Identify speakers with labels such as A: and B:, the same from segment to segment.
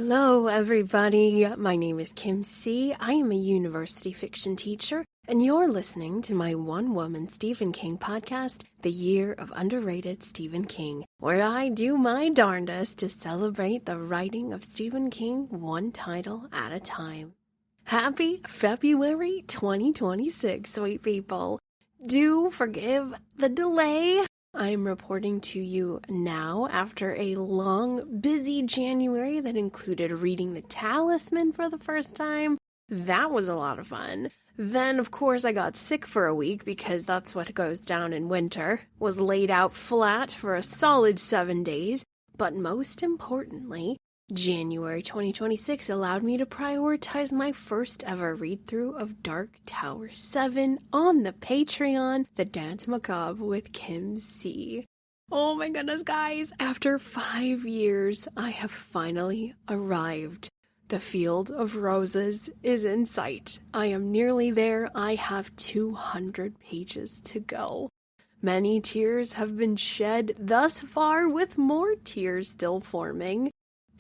A: Hello, everybody. My name is Kim C. I am a university fiction teacher, and you're listening to my one-woman Stephen King podcast, The Year of Underrated Stephen King, where I do my darndest to celebrate the writing of Stephen King one title at a time. Happy February 2026, sweet people. Do forgive the delay. I'm reporting to you now after a long, busy January that included reading The Talisman for the first time. That was a lot of fun. Then, of course, I got sick for a week because that's what goes down in winter. Was laid out flat for a solid 7 days. But most importantly, January 2026 allowed me to prioritize my first ever read-through of Dark Tower 7 on the Patreon, The Dance Macabre with Kim C. Oh my goodness, guys! After 5 years, I have finally arrived. The field of roses is in sight. I am nearly there. I have 200 pages to go. Many tears have been shed thus far, with more tears still forming.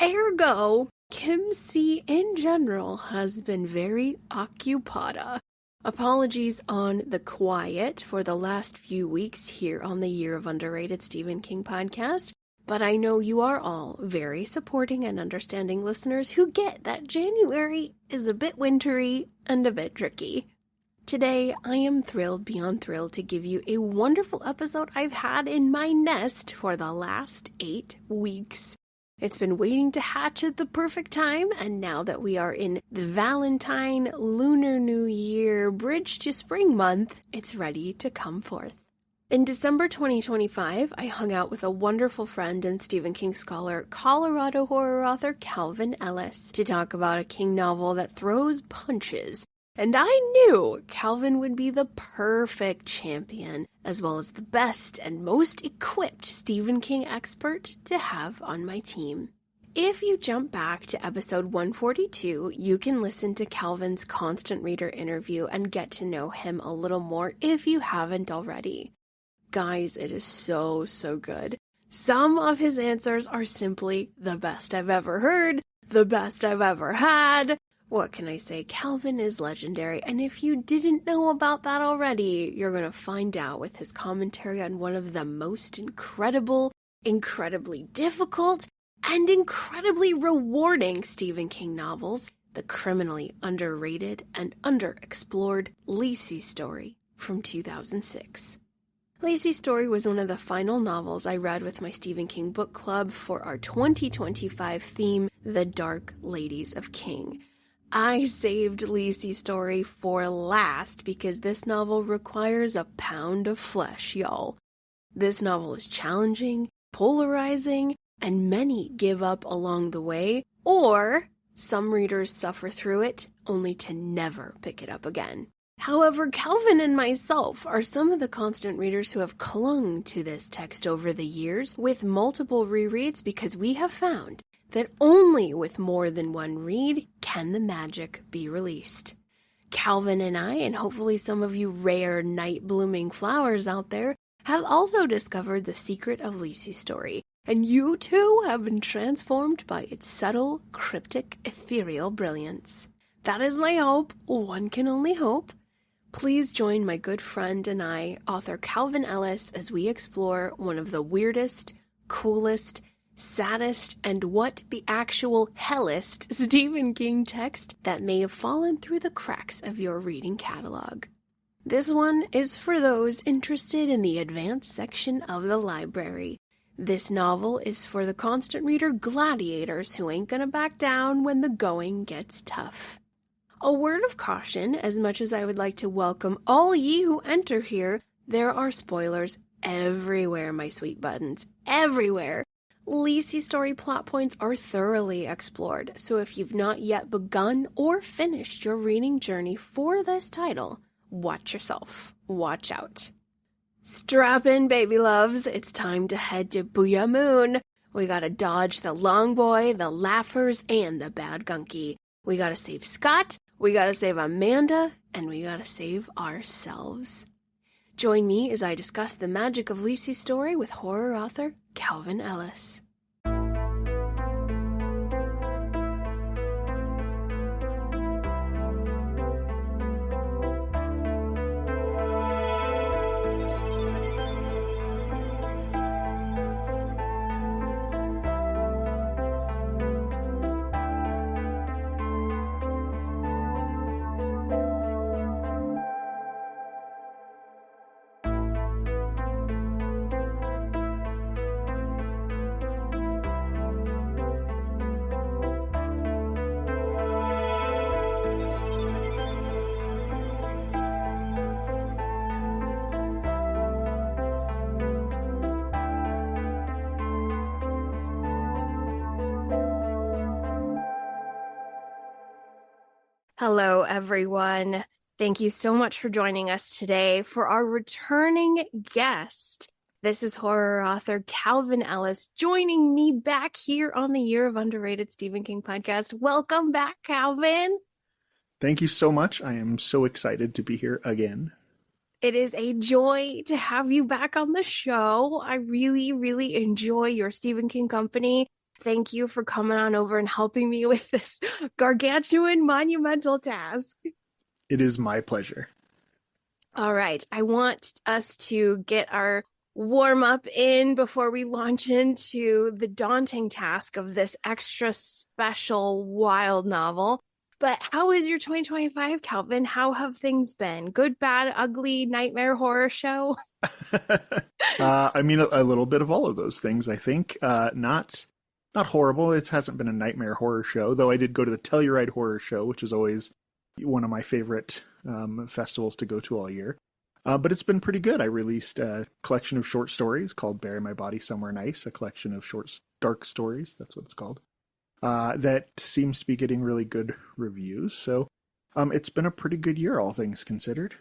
A: Ergo, Kim C in general has been very occupada. Apologies on the quiet for the last few weeks here on the Year of Underrated Stephen King podcast, but I know you are all very supporting and understanding listeners who get that January is a bit wintry and a bit tricky. Today, I am thrilled beyond thrilled to give you a wonderful episode I've had in my nest for the last 8 weeks. It's been waiting to hatch at the perfect time, and now that we are in the Valentine, Lunar New Year, Bridge to Spring month, it's ready to come forth. In December 2025, I hung out with a wonderful friend and Stephen King scholar, Colorado horror author Kalvin Ellis, to talk about a King novel that throws punches. And I knew Kalvin would be the perfect champion, as well as the best and most equipped Stephen King expert to have on my team. If you jump back to episode 142, you can listen to Kalvin's Constant Reader interview and get to know him a little more if you haven't already. Guys, it is so good. Some of his answers are simply the best I've ever heard, the best I've ever had. What can I say? Kalvin is legendary, and if you didn't know about that already, you're going to find out with his commentary on one of the most incredible, incredibly difficult, and incredibly rewarding Stephen King novels, the criminally underrated and underexplored Lisey story from 2006. Lisey's Story was one of the final novels I read with my Stephen King book club for our 2025 theme, The Dark Ladies of King. I saved Lisey's Story for last because this novel requires a pound of flesh, y'all. This novel is challenging, polarizing, and many give up along the way, or some readers suffer through it only to never pick it up again. However, Kalvin and myself are some of the constant readers who have clung to this text over the years with multiple rereads because we have found that only with more than one read can the magic be released. Kalvin and I, and hopefully some of you rare night-blooming flowers out there, have also discovered the secret of Lisey's Story, and you too have been transformed by its subtle, cryptic, ethereal brilliance. That is my hope. One can only hope. Please join my good friend and I, author Kalvin Ellis, as we explore one of the weirdest, coolest, saddest, and what the actual hellest Stephen King text that may have fallen through the cracks of your reading catalog. This one is for those interested in the advanced section of the library. This novel is for the constant reader gladiators who ain't gonna back down when the going gets tough. A word of caution, as much as I would like to welcome all ye who enter here, there are spoilers everywhere, my sweet buttons, everywhere. Lisey's Story plot points are thoroughly explored, so if you've not yet begun or finished your reading journey for this title, watch yourself. Watch out. Strap in, baby loves. It's time to head to Booya Moon. We gotta dodge the Long Boy, the Laughers, and the Bad Gunky. We gotta save Scott, we gotta save Amanda, and we gotta save ourselves. Join me as I discuss the magic of Lisey's Story with horror author Kalvin Ellis. Hello, everyone. Thank you so much for joining us today for our returning guest. This is horror author Kalvin Ellis joining me back here on the Year of Underrated Stephen King podcast. Welcome back, Kalvin.
B: Thank you so much. I am so excited to be here again.
A: It is a joy to have you back on the show. I really, really enjoy your Stephen King company. Thank you for coming on over and helping me with this gargantuan, monumental task.
B: It is my pleasure.
A: All right. I want us to get our warm up in before we launch into the daunting task of this extra special wild novel. But how is your 2025, Kalvin? How have things been? Good, bad, ugly, nightmare, horror show?
B: I mean, a little bit of all of those things, I think. Not horrible. It hasn't been a nightmare horror show, though I did go to the Telluride Horror Show, which is always one of my favorite festivals to go to all year. But it's been pretty good. I released a collection of short stories called Bury My Body Somewhere Nice, a collection of short, dark stories. That's what it's called. That seems to be getting really good reviews. So it's been a pretty good year, all things considered.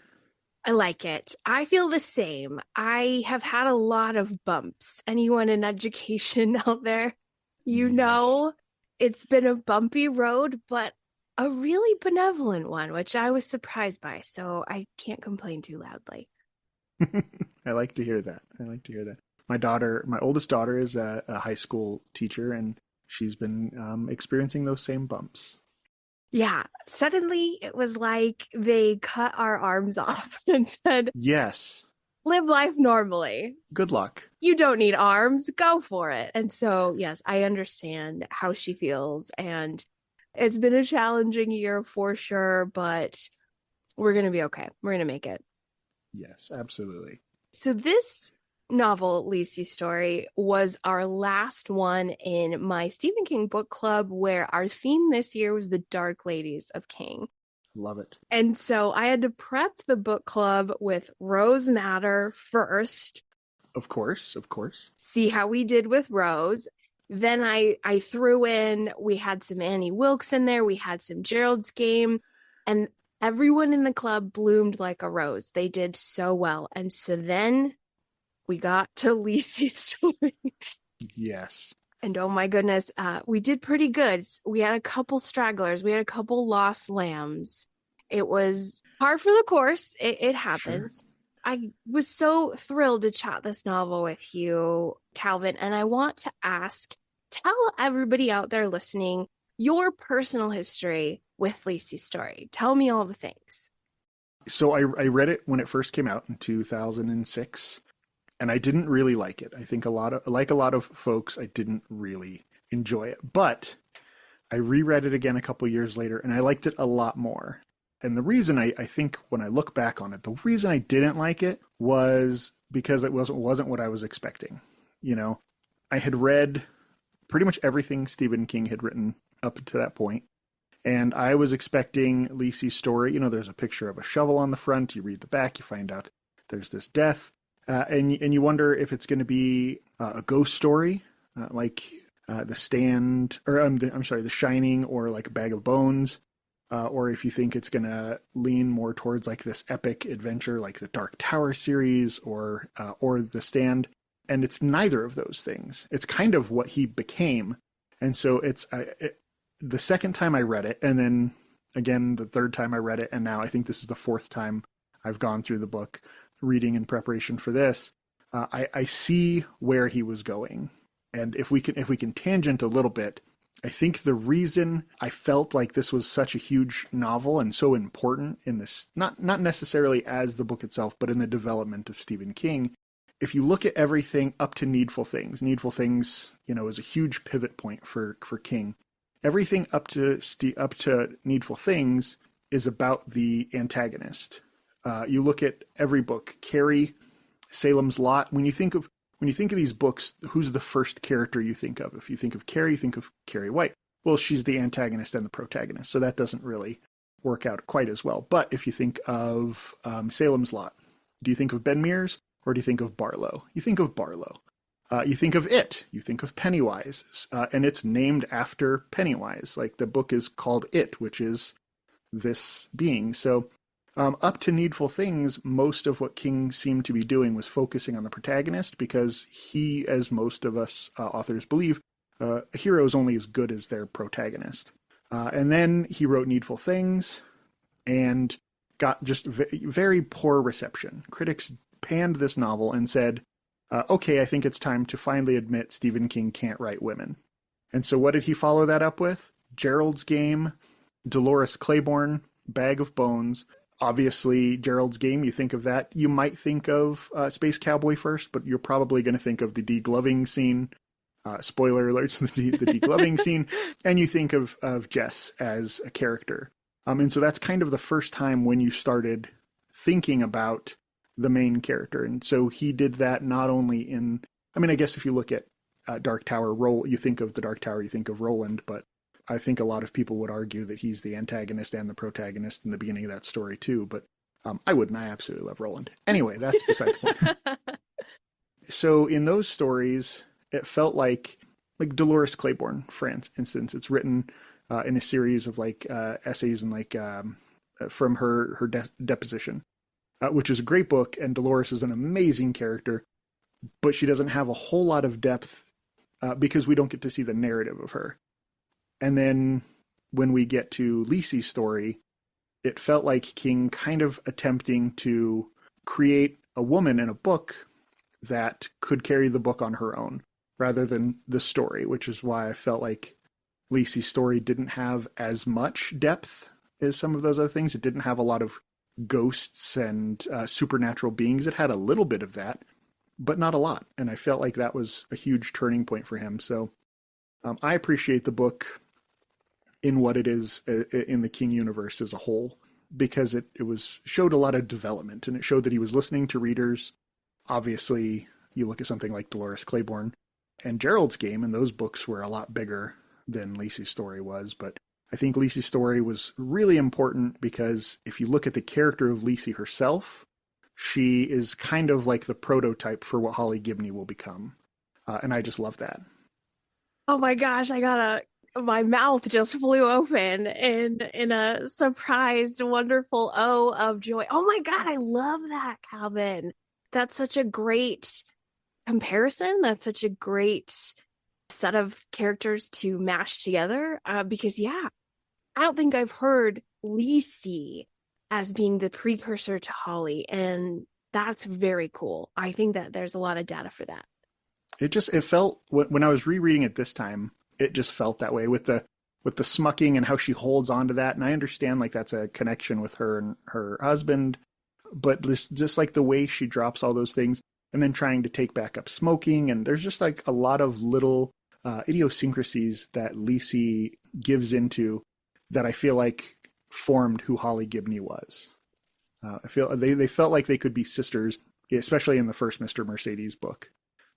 A: I like it. I feel the same. I have had a lot of bumps. Anyone in education out there? You know, it's been a bumpy road, but a really benevolent one, which I was surprised by. So I can't complain too loudly.
B: I like to hear that. My oldest daughter is a high school teacher, and she's been experiencing those same bumps.
A: Yeah. Suddenly it was like they cut our arms off and said,
B: yes,
A: live life normally.
B: Good luck.
A: You don't need arms. Go for it. And so, yes, I understand how she feels. And it's been a challenging year for sure, but we're going to be okay. We're going to make it.
B: Yes, absolutely.
A: So this novel, Lisey story, was our last one in my Stephen King book club, where our theme this year was the Dark Ladies of King.
B: Love it.
A: And so I had to prep the book club with Rose Madder first.
B: Of course.
A: See how we did with Rose. Then I threw in, we had some Annie Wilkes in there. We had some Gerald's Game. And everyone in the club bloomed like a rose. They did so well. And so then we got to Lisey's story.
B: Yes.
A: And oh my goodness, we did pretty good. We had a couple stragglers. We had a couple lost lambs. It was par for the course. It happens. Sure. I was so thrilled to chat this novel with you, Kalvin. And I want to ask, tell everybody out there listening your personal history with Lisey's story. Tell me all the things.
B: So I read it when it first came out in 2006. And I didn't really like it. I think a lot of folks, I didn't really enjoy it. But I reread it again a couple years later, and I liked it a lot more. And the reason I think when I look back on it, the reason I didn't like it was because it wasn't what I was expecting. You know, I had read pretty much everything Stephen King had written up to that point, and I was expecting Lisey's story. You know, there's a picture of a shovel on the front. You read the back, you find out there's this death. And you wonder if it's going to be a ghost story, like The Stand, or The Shining, or like A Bag of Bones, or if you think it's going to lean more towards like this epic adventure, like the Dark Tower series, or The Stand. And it's neither of those things. It's kind of what he became, and so it's the second time I read it, and then again the third time I read it, and now I think this is the fourth time I've gone through the book, reading in preparation for this. I see where he was going, and if we can tangent a little bit, I think the reason I felt like this was such a huge novel and so important in this, not necessarily as the book itself, but in the development of Stephen King. If you look at everything up to Needful Things, you know, is a huge pivot point for King. Everything up to Needful Things is about the antagonist. You look at every book, Carrie, Salem's Lot. When you think of these books, who's the first character you think of? If you think of Carrie, you think of Carrie White. Well, she's the antagonist and the protagonist, so that doesn't really work out quite as well. But if you think of Salem's Lot, do you think of Ben Mears or do you think of Barlow? You think of Barlow. You think of It. You think of Pennywise, and it's named after Pennywise. Like the book is called It, which is this being. So up to Needful Things, most of what King seemed to be doing was focusing on the protagonist, because he, as most of us authors believe, a hero is only as good as their protagonist. And then he wrote Needful Things and got just very poor reception. Critics panned this novel and said, okay, I think it's time to finally admit Stephen King can't write women. And so what did he follow that up with? Gerald's Game, Dolores Claiborne, Bag of Bones. Obviously, Gerald's Game, you think of that. You might think of Space Cowboy first, but you're probably going to think of the degloving scene. Spoiler alerts, the degloving scene. And you think of Jess as a character. And so that's kind of the first time when you started thinking about the main character. And so he did that not only in, I mean, I guess if you look at Dark Tower, you think of the Dark Tower, you think of Roland, but I think a lot of people would argue that he's the antagonist and the protagonist in the beginning of that story too, but I wouldn't. I absolutely love Roland. Anyway, that's besides the point. So in those stories, it felt like Dolores Claiborne, for instance. It's written in a series of essays and from her deposition, which is a great book. And Dolores is an amazing character, but she doesn't have a whole lot of depth because we don't get to see the narrative of her. And then when we get to Lisey's story, it felt like King kind of attempting to create a woman in a book that could carry the book on her own rather than the story, which is why I felt like Lisey's story didn't have as much depth as some of those other things. It didn't have a lot of ghosts and supernatural beings. It had a little bit of that, but not a lot. And I felt like that was a huge turning point for him. So I appreciate the book in what it is in the King universe as a whole, because it showed a lot of development, and it showed that he was listening to readers. Obviously, you look at something like Dolores Claiborne and Gerald's Game, and those books were a lot bigger than Lisey's story was. But I think Lisey's story was really important because if you look at the character of Lisey herself, she is kind of like the prototype for what Holly Gibney will become. And I just love that.
A: Oh my gosh, my mouth just flew open in a surprised, wonderful O of joy. Oh my God, I love that, Kalvin. That's such a great comparison. That's such a great set of characters to mash together. Because I don't think I've heard Lisey as being the precursor to Holly, and that's very cool. I think that there's a lot of data for that.
B: It felt, when I was rereading it this time, it just felt that way with the smucking and how she holds on to that. And I understand that's a connection with her and her husband, but just like the way she drops all those things and then trying to take back up smoking. And there's just a lot of little idiosyncrasies that Lisey gives into that I feel like formed who Holly Gibney was. I feel they felt like they could be sisters, especially in the first Mr. Mercedes book.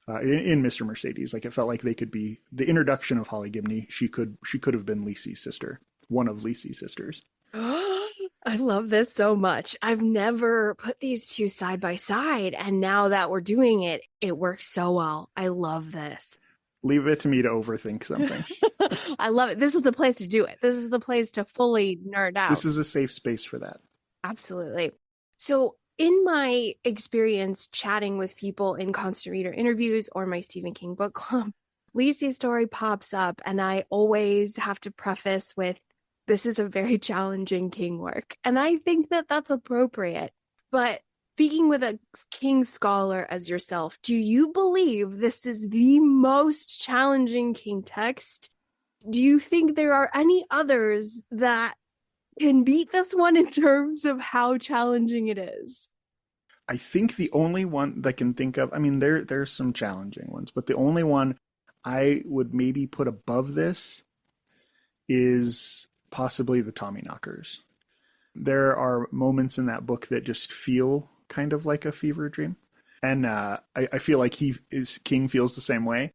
B: In Mr. Mercedes, it felt like they could be the introduction of Holly Gibney. She could have been Lisey's sister, one of Lisey's sisters.
A: I love this so much. I've never put these two side by side, and now that we're doing it, it works so well. I love this.
B: Leave it to me to overthink something.
A: I love it. This is the place to do it. This is the place to fully nerd out.
B: This is a safe space for that.
A: Absolutely. So in my experience chatting with people in constant reader interviews or my Stephen King book club, Lisey's story pops up, and I always have to preface with, this is a very challenging King work. And I think that that's appropriate. But speaking with a King scholar as yourself, do you believe this is the most challenging King text? Do you think there are any others that can beat this one in terms of how challenging it is?
B: I think the only one that I can think of, there's some challenging ones, but the only one I would maybe put above this is possibly the Tommyknockers. There are moments in that book that just feel kind of like a fever dream. And I feel like King feels the same way.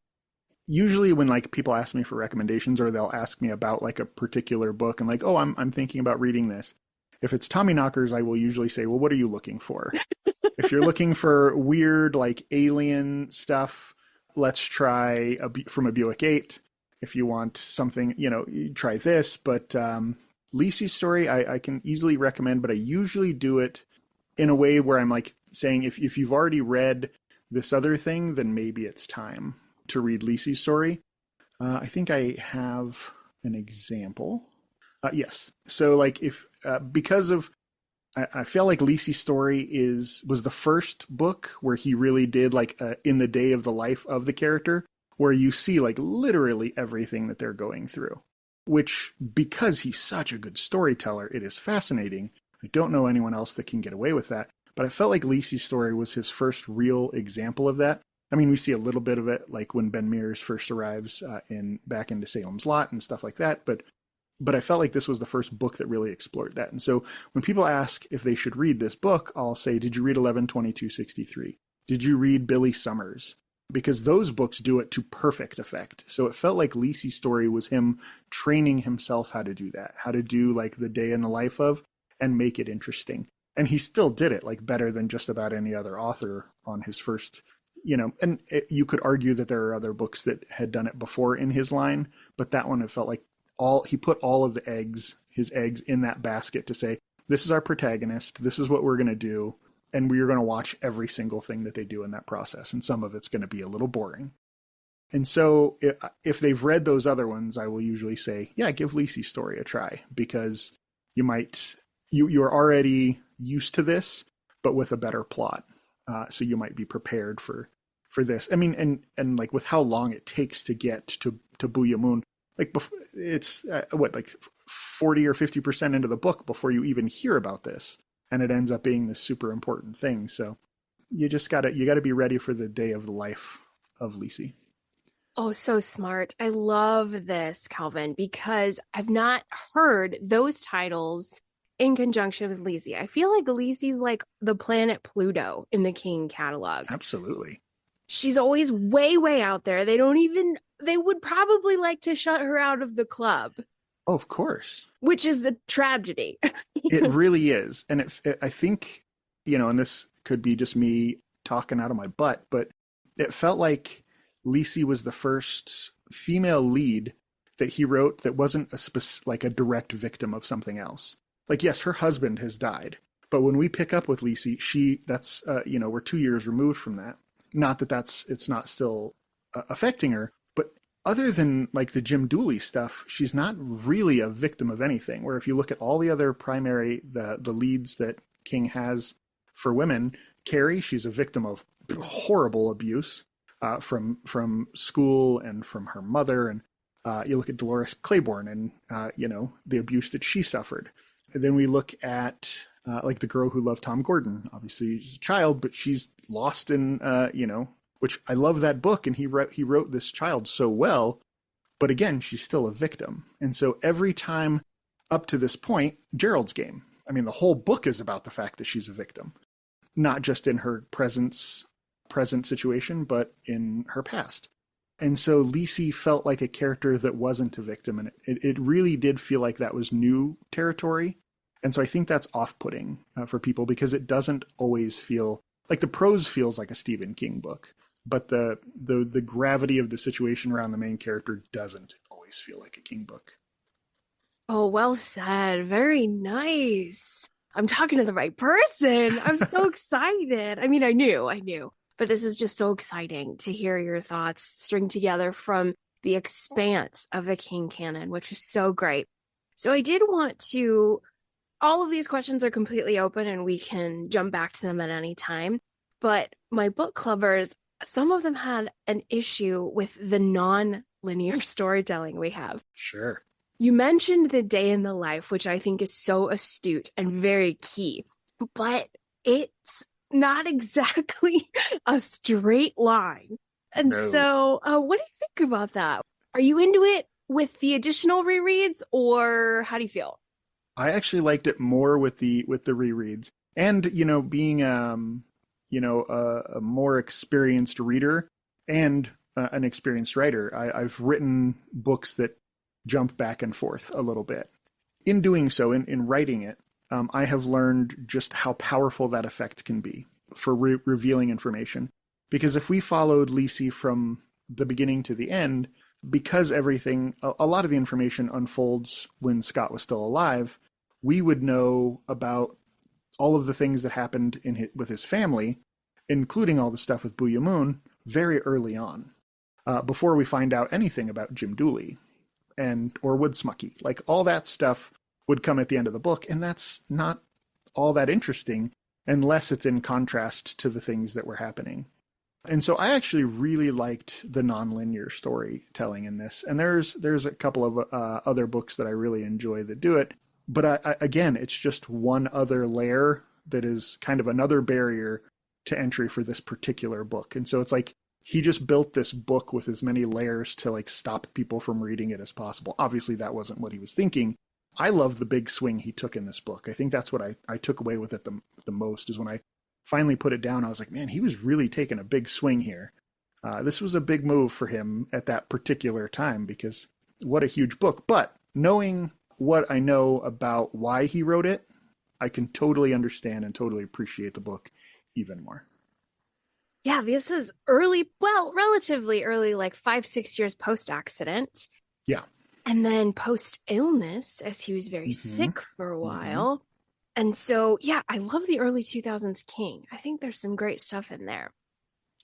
B: Usually when people ask me for recommendations, or they'll ask me about a particular book and I'm thinking about reading this. If it's Tommyknockers, I will usually say, well, what are you looking for? If you're looking for weird alien stuff, let's try from a Buick 8. If you want something, you try this. But Lisey's story, I can easily recommend, but I usually do it in a way where I'm like saying, if you've already read this other thing, then maybe it's time to read Lisey's story. I think I have an example. Yes. So like because of, I feel like Lisey's story was the first book where he really did like in the day of the life of the character, where you see like literally everything that they're going through, which, because he's such a good storyteller, it is fascinating. I don't know anyone else that can get away with that, but I felt like Lisey's story was his first real example of that. I mean, we see a little bit of it like when Ben Mears first arrives back into Salem's Lot and stuff like that, but I felt like this was the first book that really explored that. And so when people ask if they should read this book, I'll say, did you read 11/22/63? Did you read Billy Summers? Because those books do it to perfect effect. So it felt like Lisey's story was him training himself how to do that, how to do like the day in the life of and make it interesting. And he still did it like better than just about any other author on his first, and you could argue that there are other books that had done it before in his line, but that one, it felt like he put all of his eggs in that basket to say, this is our protagonist, this is what we're going to do, and we're going to watch every single thing that they do in that process. And some of it's going to be a little boring. And so if they've read those other ones, I will usually say, yeah, give Lisey's story a try, because you're already used to this, but with a better plot. So you might be prepared for this. I mean, and like with how long it takes to get to Booya Moon, like it's like 40 or 50% into the book before you even hear about this. And it ends up being this super important thing. So you gotta be ready for the day of the life of Lisey.
A: Oh, so smart. I love this, Kalvin, because I've not heard those titles in conjunction with Lisey. I feel like Lisey's like the planet Pluto in the King catalog.
B: Absolutely.
A: She's always way, way out there. They would probably like to shut her out of the club.
B: Oh, of course.
A: Which is a tragedy.
B: It really is. And I think, and this could be just me talking out of my butt, but it felt like Lisey was the first female lead that he wrote that wasn't like a direct victim of something else. Like, yes, her husband has died, but when we pick up with Lisey, we're 2 years removed from that. Not that it's not still affecting her, but other than like the Jim Dooley stuff, she's not really a victim of anything. Where if you look at all the other the leads that King has for women, Carrie, she's a victim of horrible abuse from school and from her mother. And you look at Dolores Claiborne and, the abuse that she suffered. And then we look at like the girl who loved Tom Gordon. Obviously she's a child, but she's lost in, which I love that book. And he wrote this child so well, but again, she's still a victim. And so every time up to this point, Gerald's game. I mean, the whole book is about the fact that she's a victim, not just in her present situation, but in her past. And so Lisey felt like a character that wasn't a victim. And it really did feel like that was new territory. And so I think that's off-putting for people, because it doesn't always feel like the prose feels like a Stephen King book, but the gravity of the situation around the main character doesn't always feel like a King book.
A: Oh, well said. Very nice. I'm talking to the right person. I'm so excited. I mean, I knew, but this is just so exciting to hear your thoughts string together from the expanse of a King canon, which is so great. So I did want to, all of these questions are completely open and we can jump back to them at any time. But my book clubbers, some of them had an issue with the non-linear storytelling we have.
B: Sure.
A: You mentioned the day in the life, which I think is so astute and very key, but it's not exactly a straight line. And
B: No.
A: So what do you think about that? Are you into it with the additional rereads, or how do you feel?
B: I actually liked it more with the rereads, and being a more experienced reader and an experienced writer, I've written books that jump back and forth a little bit. In doing so, in writing it, I have learned just how powerful that effect can be for revealing information. Because if we followed Lisey from the beginning to the end, because a lot of the information unfolds when Scott was still alive, we would know about all of the things that happened with his family, including all the stuff with Booya Moon, very early on, before we find out anything about Jim Dooley or Woodsmucky. Like, all that stuff would come at the end of the book, and that's not all that interesting unless it's in contrast to the things that were happening. And so I actually really liked the nonlinear storytelling in this. And there's a couple of other books that I really enjoy that do it. But again, it's just one other layer that is kind of another barrier to entry for this particular book. And so it's like he just built this book with as many layers to like stop people from reading it as possible. Obviously, that wasn't what he was thinking. I love the big swing he took in this book. I think that's what I took away with it the most, is when I finally put it down, I was like, man, he was really taking a big swing here. This was a big move for him at that particular time, because what a huge book. But knowing what I know about why he wrote it, I can totally understand and totally appreciate the book even more.
A: Yeah, this is early, well, relatively early, like 5-6 years post-accident.
B: Yeah.
A: And then post-illness, as he was very sick for a while. Mm-hmm. And so, yeah, I love the early 2000s King. I think there's some great stuff in there.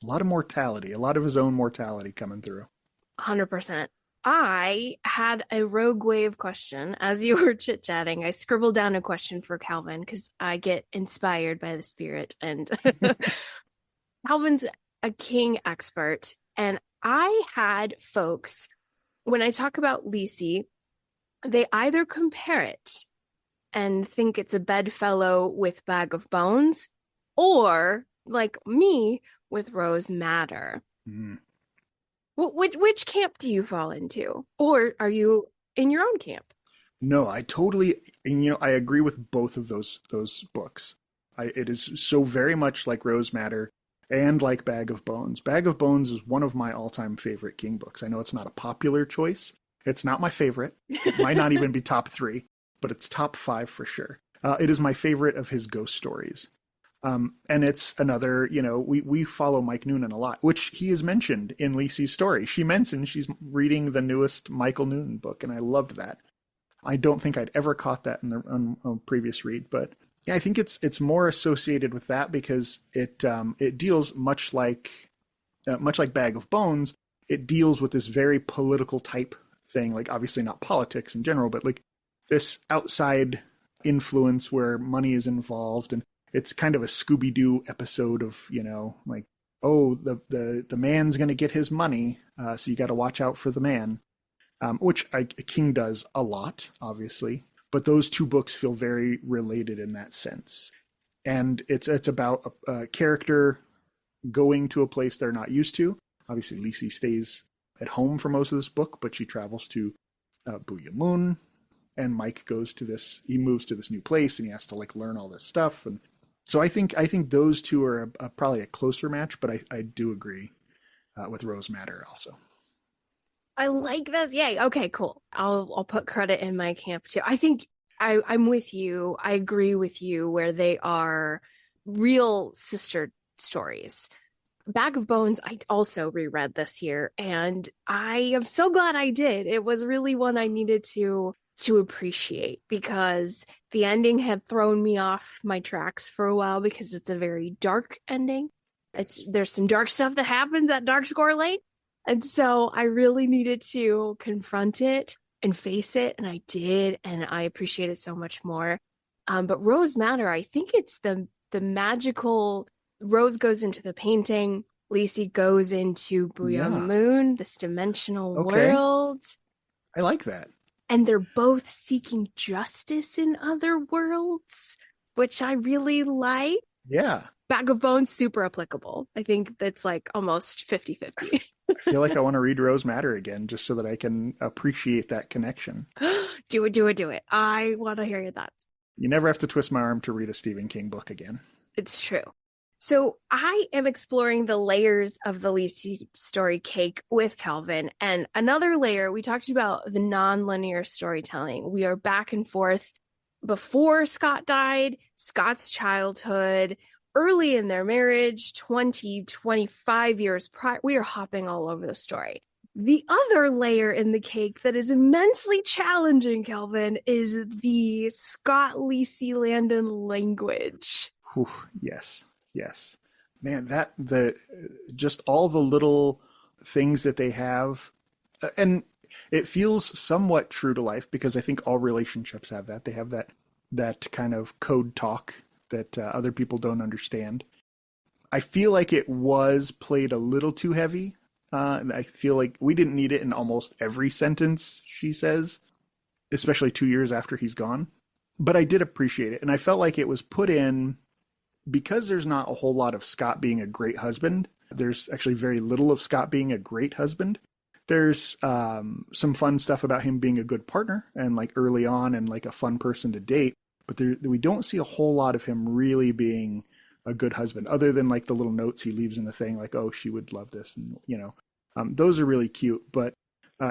B: A lot of mortality, a lot of his own mortality coming through.
A: 100%. I had a rogue wave question as you were chit-chatting. I scribbled down a question for Kalvin because I get inspired by the spirit. And Kalvin's a King expert. And I had folks, when I talk about Lisey, they either compare it and think it's a bedfellow with Bag of Bones, or, like me, with Rose Madder. Mm. Which camp do you fall into? Or are you in your own camp?
B: No, I totally, and I agree with both of those books. It is so very much like Rose Madder and like Bag of Bones. Bag of Bones is one of my all-time favorite King books. I know it's not a popular choice. It's not my favorite. It might not even be top 3, but it's top 5 for sure. It is my favorite of his ghost stories. And it's another, we follow Mike Noonan a lot, which he is mentioned in Lisey's story. She mentioned she's reading the newest Michael Noonan book, and I loved that. I don't think I'd ever caught that on a previous read, but yeah, I think it's more associated with that because it deals much like Bag of Bones. It deals with this very political type thing, like obviously not politics in general, but like this outside influence where money is involved, and it's kind of a Scooby-Doo episode of, like, oh, the man's going to get his money, so you got to watch out for the man, which King does a lot, obviously. But those two books feel very related in that sense. And it's about a character going to a place they're not used to. Obviously, Lisey stays at home for most of this book, but she travels to Booya Moon, and Mike moves to this new place, and he has to like learn all this stuff. And so I think those two are probably a closer match, but I do agree with Rose Madder also.
A: I like this. Yay. Okay, cool. I'll put credit in my camp too. I think I'm with you. I agree with you where they are real sister stories. Bag of Bones, I also reread this year, and I am so glad I did. It was really one I needed to appreciate, because the ending had thrown me off my tracks for a while because it's a very dark ending. There's some dark stuff that happens at Dark Score Lane. And so I really needed to confront it and face it. And I did. And I appreciate it so much more. But Rose Madder, I think it's the magical, Rose goes into the painting. Lisey goes into Booya Moon, this dimensional world.
B: I like that.
A: And they're both seeking justice in other worlds, which I really like.
B: Yeah.
A: Bag of Bones, super applicable. I think that's like almost 50-50.
B: I feel like I want to read Rose Madder again just so that I can appreciate that connection.
A: Do it. I want to hear your thoughts.
B: You never have to twist my arm to read a Stephen King book again.
A: It's true. So I am exploring the layers of the Lisey story cake with Kalvin. And another layer, we talked about the non-linear storytelling. We are back and forth before Scott died, Scott's childhood, early in their marriage, 20, 25 years prior. We are hopping all over the story. The other layer in the cake that is immensely challenging, Kalvin, is the Scott Lisey Landon language.
B: Whew, yes. Yes. Man, just all the little things that they have, and it feels somewhat true to life because I think all relationships have that. They have that kind of code talk that other people don't understand. I feel like it was played a little too heavy. I feel like we didn't need it in almost every sentence she says, especially 2 years after he's gone. But I did appreciate it. And I felt like it was put in because there's not a whole lot of Scott being a great husband. There's actually very little of Scott being a great husband. There's some fun stuff about him being a good partner and like early on and like a fun person to date. But we don't see a whole lot of him really being a good husband, other than like the little notes he leaves in the thing, like, oh, she would love this. And, those are really cute, but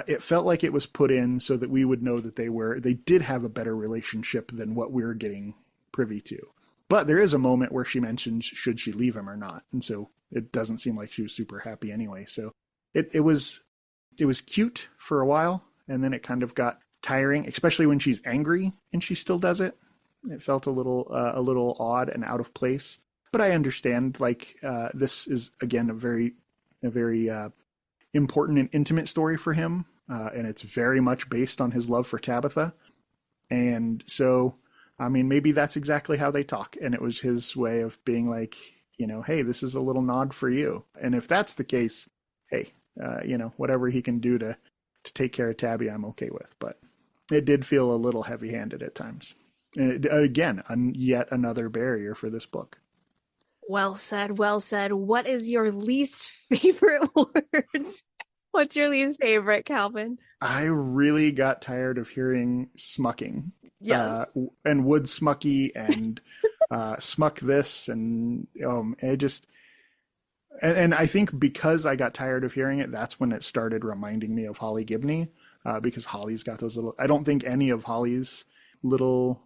B: it felt like it was put in so that we would know that they did have a better relationship than what we're getting privy to. But there is a moment where she mentions, should she leave him or not? And so it doesn't seem like she was super happy anyway. So it was cute for a while. And then it kind of got tiring, especially when she's angry and she still does it. It felt a little odd and out of place. But I understand, like, this is, again, a very important and intimate story for him. And it's very much based on his love for Tabitha. And so, I mean, maybe that's exactly how they talk. And it was his way of being like, hey, this is a little nod for you. And if that's the case, hey, whatever he can do to take care of Tabby, I'm okay with. But it did feel a little heavy-handed at times. And again, yet another barrier for this book.
A: Well said, well said. What is your least favorite words? What's your least favorite, Kalvin?
B: I really got tired of hearing smucking.
A: Yes.
B: And would smucky and smuck this. And it just... And I think because I got tired of hearing it, that's when it started reminding me of Holly Gibney. Because Holly's got those little... I don't think any of Holly's little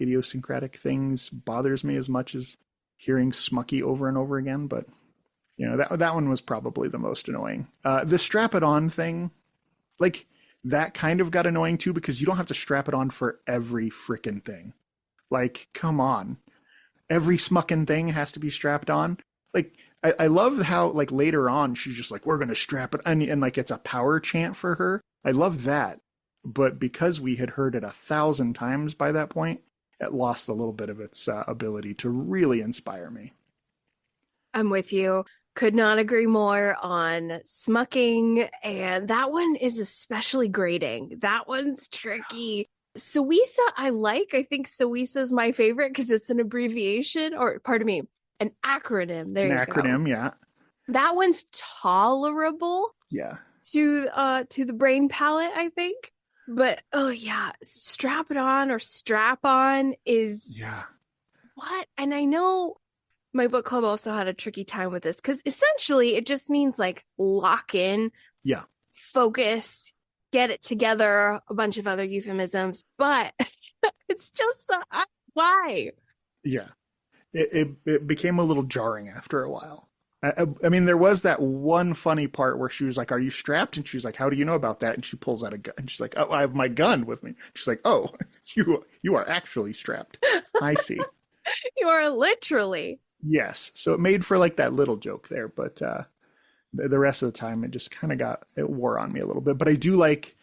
B: idiosyncratic things bothers me as much as hearing smucky over and over again, but that one was probably the most annoying. The strap it on thing, like, that kind of got annoying too, because you don't have to strap it on for every freaking thing. Like, come on, every smucking thing has to be strapped on. Like, I love how, like, later on she's just like, we're gonna strap it, and like it's a power chant for her. I love that, but because we had heard it 1,000 times by that point, it lost a little bit of its ability to really inspire me.
A: I'm with you. Could not agree more on smucking. And that one is especially grating. That one's tricky. Sawisa, I think Sawisa is my favorite because it's an abbreviation, or pardon me, an acronym. There you go.
B: An acronym, yeah.
A: That one's tolerable.
B: Yeah.
A: To the brain palette, I think. But oh yeah, strap it on or strap on is what? And I know my book club also had a tricky time with this because essentially it just means like lock in, focus, get it together, a bunch of other euphemisms, but it's just why?
B: Yeah, it became a little jarring after a while. I mean, there was that one funny part where she was like, are you strapped? And she's like, how do you know about that? And she pulls out a gun. And she's like, oh, I have my gun with me. She's like, oh, you are actually strapped. I see.
A: You are literally.
B: Yes. So it made for like that little joke there. But the rest of the time, it just kind of it wore on me a little bit. But I do like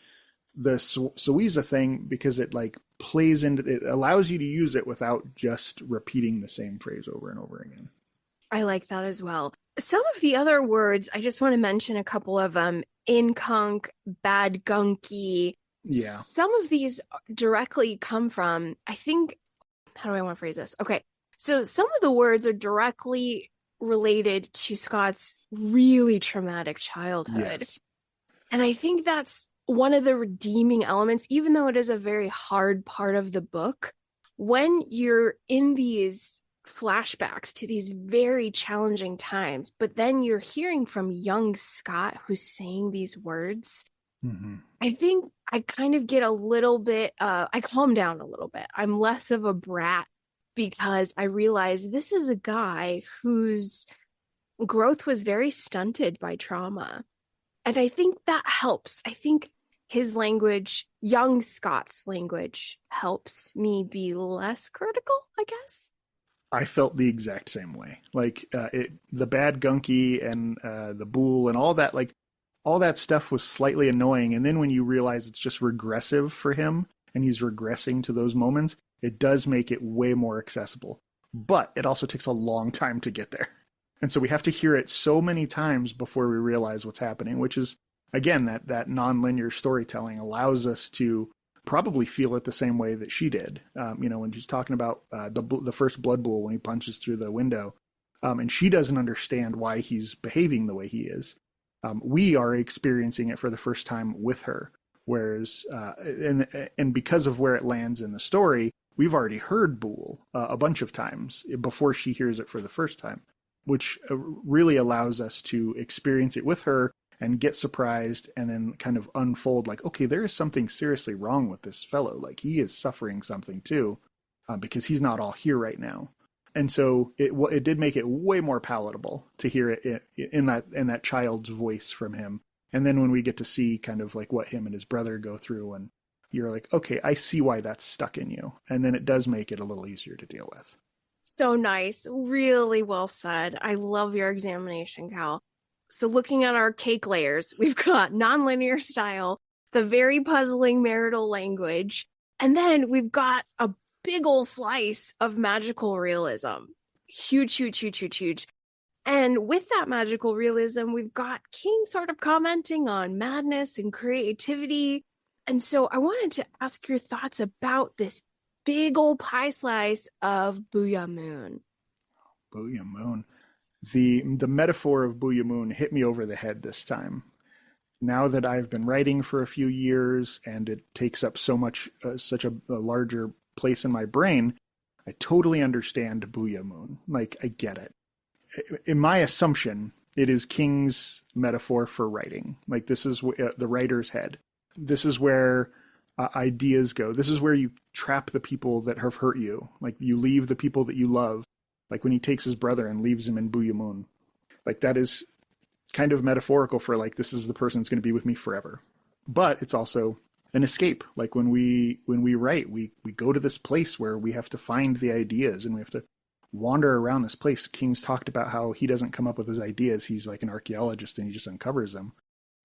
B: the Sawisa thing because it like plays into it, allows you to use it without just repeating the same phrase over and over again.
A: I like that as well. Some of the other words, I just want to mention a couple of them. Incunk, bad gunky.
B: Yeah.
A: Some of these directly come from, I think, how do I want to phrase this? Okay. So some of the words are directly related to Scott's really traumatic childhood.
B: Yes.
A: And I think that's one of the redeeming elements, even though it is a very hard part of the book. When you're in these flashbacks to these very challenging times, but then you're hearing from young Scott who's saying these words.
B: Mm-hmm.
A: I think I kind of get a little bit, I calm down a little bit. I'm less of a brat because I realize this is a guy whose growth was very stunted by trauma. And I think that helps. I think his language, young Scott's language, helps me be less critical, I guess.
B: I felt the exact same way. Like the bad gunky and the bull and all that, like all that stuff was slightly annoying. And then when you realize it's just regressive for him and he's regressing to those moments, it does make it way more accessible. But it also takes a long time to get there. And so we have to hear it so many times before we realize what's happening, which is, again, that nonlinear storytelling allows us to probably feel it the same way that she did. When she's talking about the first blood bowl when he punches through the window, and she doesn't understand why he's behaving the way he is. We are experiencing it for the first time with her. Whereas, and because of where it lands in the story, we've already heard Boole a bunch of times before she hears it for the first time, which really allows us to experience it with her and get surprised and then kind of unfold like, okay, there is something seriously wrong with this fellow. Like he is suffering something too, because he's not all here right now. And so it did make it way more palatable to hear it in that child's voice from him. And then when we get to see kind of like what him and his brother go through, and you're like, okay, I see why that's stuck in you. And then it does make it a little easier to deal with.
A: So nice. Really well said. I love your examination, Cal. So looking at our cake layers, we've got nonlinear style, the very puzzling marital language, and then we've got a big old slice of magical realism. Huge, huge, huge, huge, huge. And with that magical realism, we've got King sort of commenting on madness and creativity. And so I wanted to ask your thoughts about this big old pie slice of Booya Moon.
B: Booya Moon. The metaphor of Booya Moon hit me over the head this time. Now that I've been writing for a few years and it takes up such a larger place in my brain, I totally understand Booya Moon. Like, I get it. In my assumption, it is King's metaphor for writing. Like, this is the writer's head. This is where ideas go. This is where you trap the people that have hurt you. Like, you leave the people that you love. Like when he takes his brother and leaves him in Booya Moon. Like that is kind of metaphorical for like, this is the person that's going to be with me forever. But it's also an escape. Like when we write, we go to this place where we have to find the ideas and we have to wander around this place. King's talked about how he doesn't come up with his ideas. He's like an archaeologist and he just uncovers them.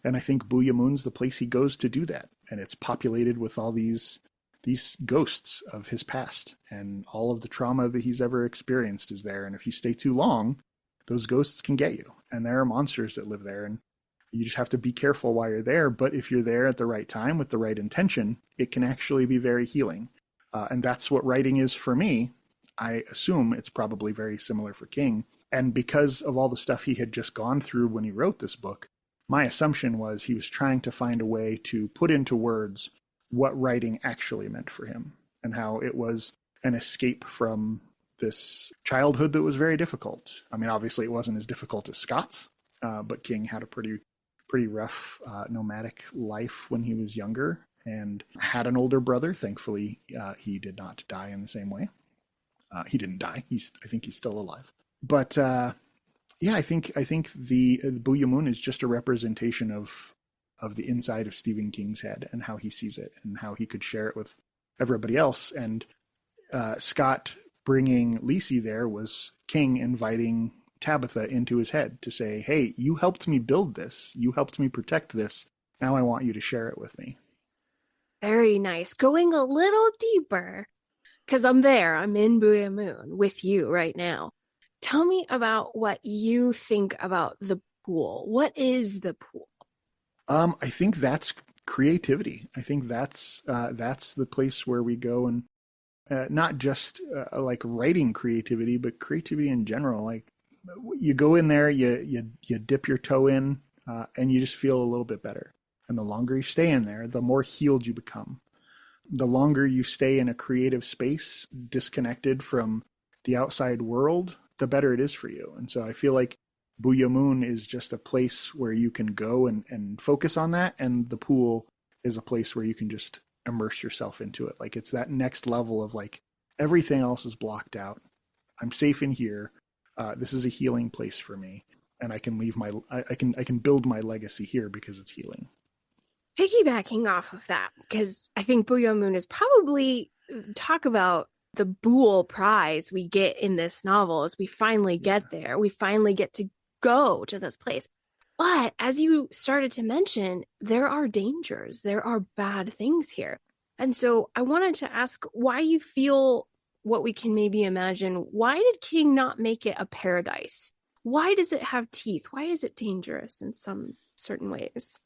B: And I think Booya Moon's the place he goes to do that. And it's populated with all these ghosts of his past, and all of the trauma that he's ever experienced is there. And if you stay too long, those ghosts can get you. And there are monsters that live there, and you just have to be careful while you're there. But if you're there at the right time with the right intention, it can actually be very healing. And that's what writing is for me. I assume it's probably very similar for King. And because of all the stuff he had just gone through when he wrote this book, my assumption was he was trying to find a way to put into words what writing actually meant for him and how it was an escape from this childhood that was very difficult. I mean, obviously it wasn't as difficult as Scott's, but King had a pretty rough nomadic life when he was younger and had an older brother. Thankfully, he did not die in the same way. He didn't die. I think he's still alive. But I think the Booya Moon is just a representation of the inside of Stephen King's head and how he sees it and how he could share it with everybody else. And Scott bringing Lisey there was King inviting Tabitha into his head to say, hey, you helped me build this. You helped me protect this. Now I want you to share it with me.
A: Very nice. Going a little deeper, because I'm there. I'm in Booya Moon with you right now. Tell me about what you think about the pool. What is the pool?
B: I think that's creativity. I think that's the place where we go and not just like writing creativity, but creativity in general. Like you go in there, you dip your toe in, and you just feel a little bit better. And the longer you stay in there, the more healed you become. The longer you stay in a creative space, disconnected from the outside world, the better it is for you. And so I feel like Booya Moon is just a place where you can go and focus on that. And the pool is a place where you can just immerse yourself into it. Like it's that next level of like, everything else is blocked out. I'm safe in here. This is a healing place for me. and I can leave I can build my legacy here because it's healing.
A: Piggybacking off of that, because I think Booya Moon is probably talk about the Boole prize we get in this novel as we finally get there. We finally get to go to this place. But as you started to mention, there are dangers. There are bad things here. And so I wanted to ask why you feel what we can maybe imagine. Why did King not make it a paradise? Why does it have teeth? Why is it dangerous in some certain ways?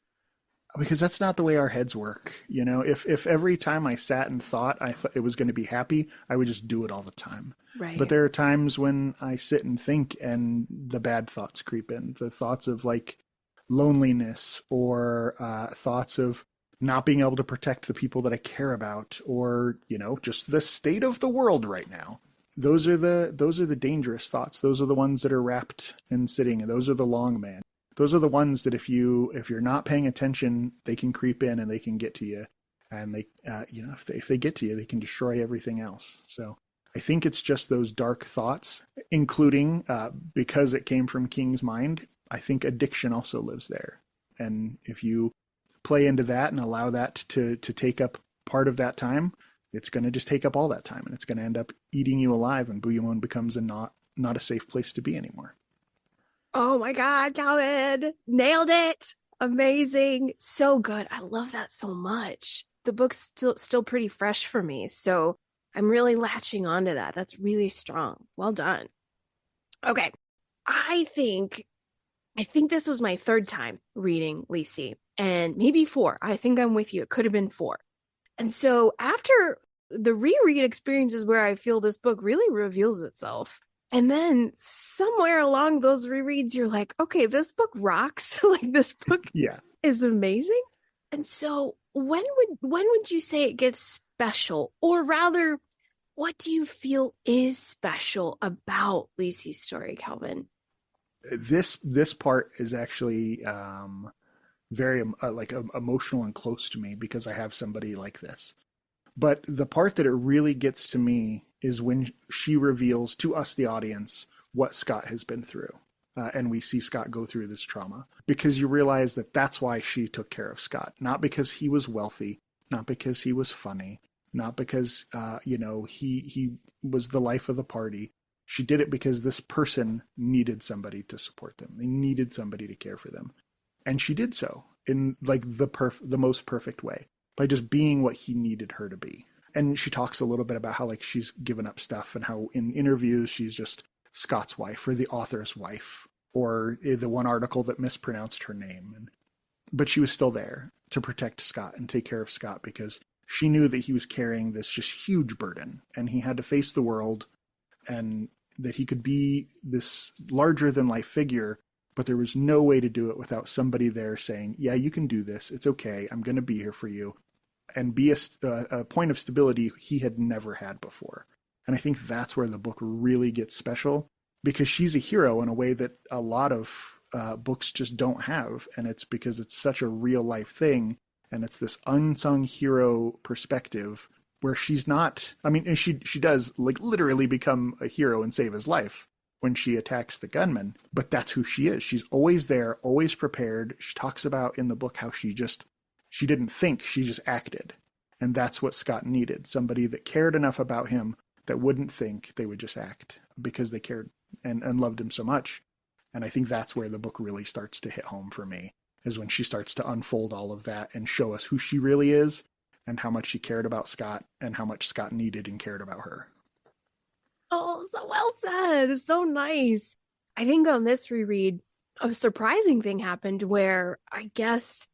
B: Because that's not the way our heads work. You know, if every time I sat and thought it was going to be happy, I would just do it all the time.
A: Right.
B: But there are times when I sit and think and the bad thoughts creep in. The thoughts of like loneliness or thoughts of not being able to protect the people that I care about, or, you know, just the state of the world right now. Those are the dangerous thoughts. Those are the ones that are wrapped and sitting, and those are the long man. Those are the ones that if you're not paying attention, they can creep in and they can get to you. And they, if they get to you, they can destroy everything else. So I think it's just those dark thoughts, including because it came from King's mind. I think addiction also lives there. And if you play into that and allow that to take up part of that time, it's going to just take up all that time, and it's going to end up eating you alive. And Booya Moon becomes not a safe place to be anymore.
A: Oh my God, Kalvin, nailed it. Amazing. So good. I love that so much. The book's still pretty fresh for me. So I'm really latching onto that. That's really strong. Well done. Okay. I think this was my third time reading Lisey, and maybe four. I think I'm with you. It could have been four. And so after the reread experience is where I feel this book really reveals itself. And then somewhere along those rereads, you're like, okay, this book rocks. Like, this book is amazing. And so when would you say it gets special? Or rather, what do you feel is special about Lisey's story, Kalvin?
B: This part is actually very emotional and close to me because I have somebody like this. But the part that it really gets to me is when she reveals to us, the audience, what Scott has been through. And we see Scott go through this trauma, because you realize that that's why she took care of Scott. Not because he was wealthy, not because he was funny, not because, he was the life of the party. She did it because this person needed somebody to support them. They needed somebody to care for them. And she did so in like the most perfect way, by just being what he needed her to be. And she talks a little bit about how like she's given up stuff, and how in interviews she's just Scott's wife, or the author's wife, or the one article that mispronounced her name. But she was still there to protect Scott and take care of Scott, because she knew that he was carrying this just huge burden, and he had to face the world, and that he could be this larger than life figure, but there was no way to do it without somebody there saying, yeah, you can do this. It's okay. I'm going to be here for you. And be a point of stability he had never had before. And I think that's where the book really gets special, because she's a hero in a way that a lot of books just don't have. And it's because it's such a real life thing. And it's this unsung hero perspective where she's not, and she does like literally become a hero and save his life when she attacks the gunman, but that's who she is. She's always there, always prepared. She talks about in the book how she didn't think, she just acted. And that's what Scott needed. Somebody that cared enough about him that wouldn't think, they would just act, because they cared and loved him so much. And I think that's where the book really starts to hit home for me, is when she starts to unfold all of that and show us who she really is, and how much she cared about Scott, and how much Scott needed and cared about her.
A: Oh, so well said. So nice. I think on this reread, a surprising thing happened where I guess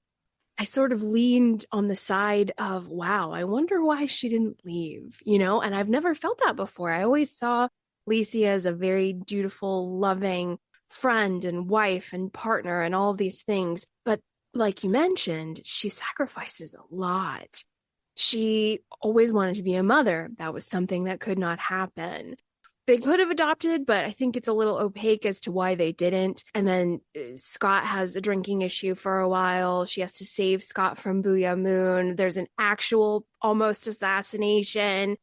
A: I sort of leaned on the side of, wow, I wonder why she didn't leave, and I've never felt that before. I always saw Lisey as a very dutiful, loving friend and wife and partner and all these things. But like you mentioned, she sacrifices a lot. She always wanted to be a mother. That was something that could not happen. They could have adopted, but I think it's a little opaque as to why they didn't. And then Scott has a drinking issue for a while. She has to save Scott from Booya Moon. There's an actual almost assassination.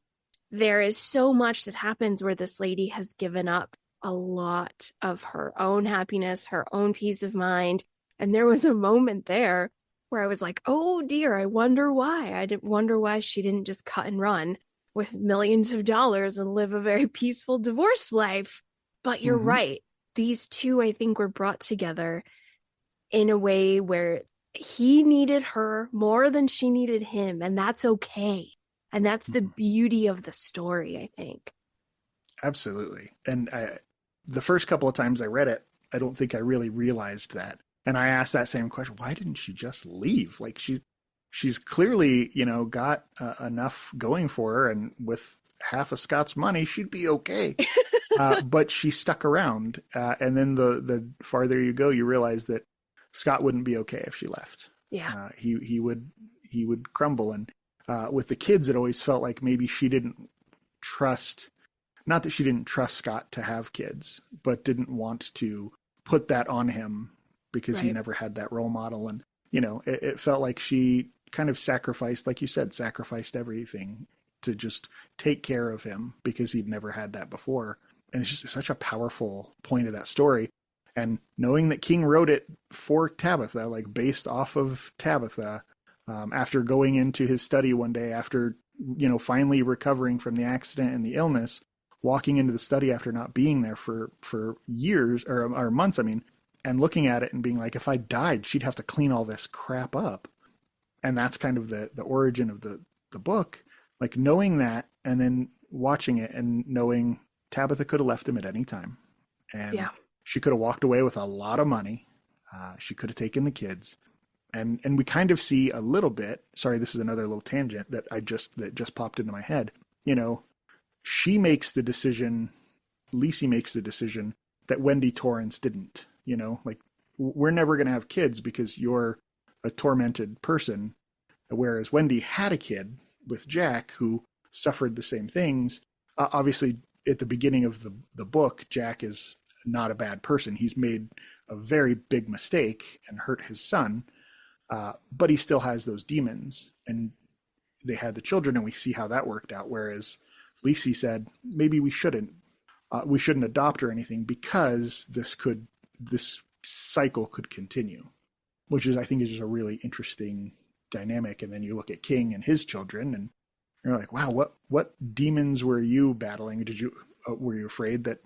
A: There is so much that happens where this lady has given up a lot of her own happiness, her own peace of mind. And there was a moment there where I was like, oh dear, I wonder why. I didn't wonder why she didn't just cut and run with millions of dollars and live a very peaceful divorced life. But you're right. These two, I think, were brought together in a way where he needed her more than she needed him. And that's okay. And that's the beauty of the story, I think.
B: Absolutely. And the first couple of times I read it, I don't think I really realized that. And I asked that same question. Why didn't she just leave? Like she's clearly, got enough going for her. And with half of Scott's money, she'd be okay. But she stuck around. And then the farther you go, you realize that Scott wouldn't be okay if she left.
A: Yeah.
B: He would crumble. And with the kids, it always felt like maybe she didn't trust, not that she didn't trust Scott to have kids, but didn't want to put that on him because he never had that role model. And, it felt like she kind of sacrificed, like you said, sacrificed everything to just take care of him because he'd never had that before. And it's just such a powerful point of that story. And knowing that King wrote it for Tabitha, like based off of Tabitha, after going into his study one day, after, finally recovering from the accident and the illness, walking into the study after not being there for years or months, and looking at it and being like, if I died, she'd have to clean all this crap up. And that's kind of the origin of the book, like knowing that and then watching it and knowing Tabitha could have left him at any time. And she could have walked away with a lot of money. She could have taken the kids. And we kind of see a little bit, sorry, this is another little tangent that just popped into my head. She makes the decision, Lisey makes the decision that Wendy Torrance didn't, like we're never going to have kids because you're a tormented person. Whereas Wendy had a kid with Jack who suffered the same things. Obviously at the beginning of the book, Jack is not a bad person. He's made a very big mistake and hurt his son. But he still has those demons, and they had the children, and we see how that worked out. Whereas Lisey said, maybe we shouldn't adopt or anything because this cycle could continue, which I think is just a really interesting dynamic. And then you look at King and his children and you're like, wow, what demons were you battling? Were you afraid that,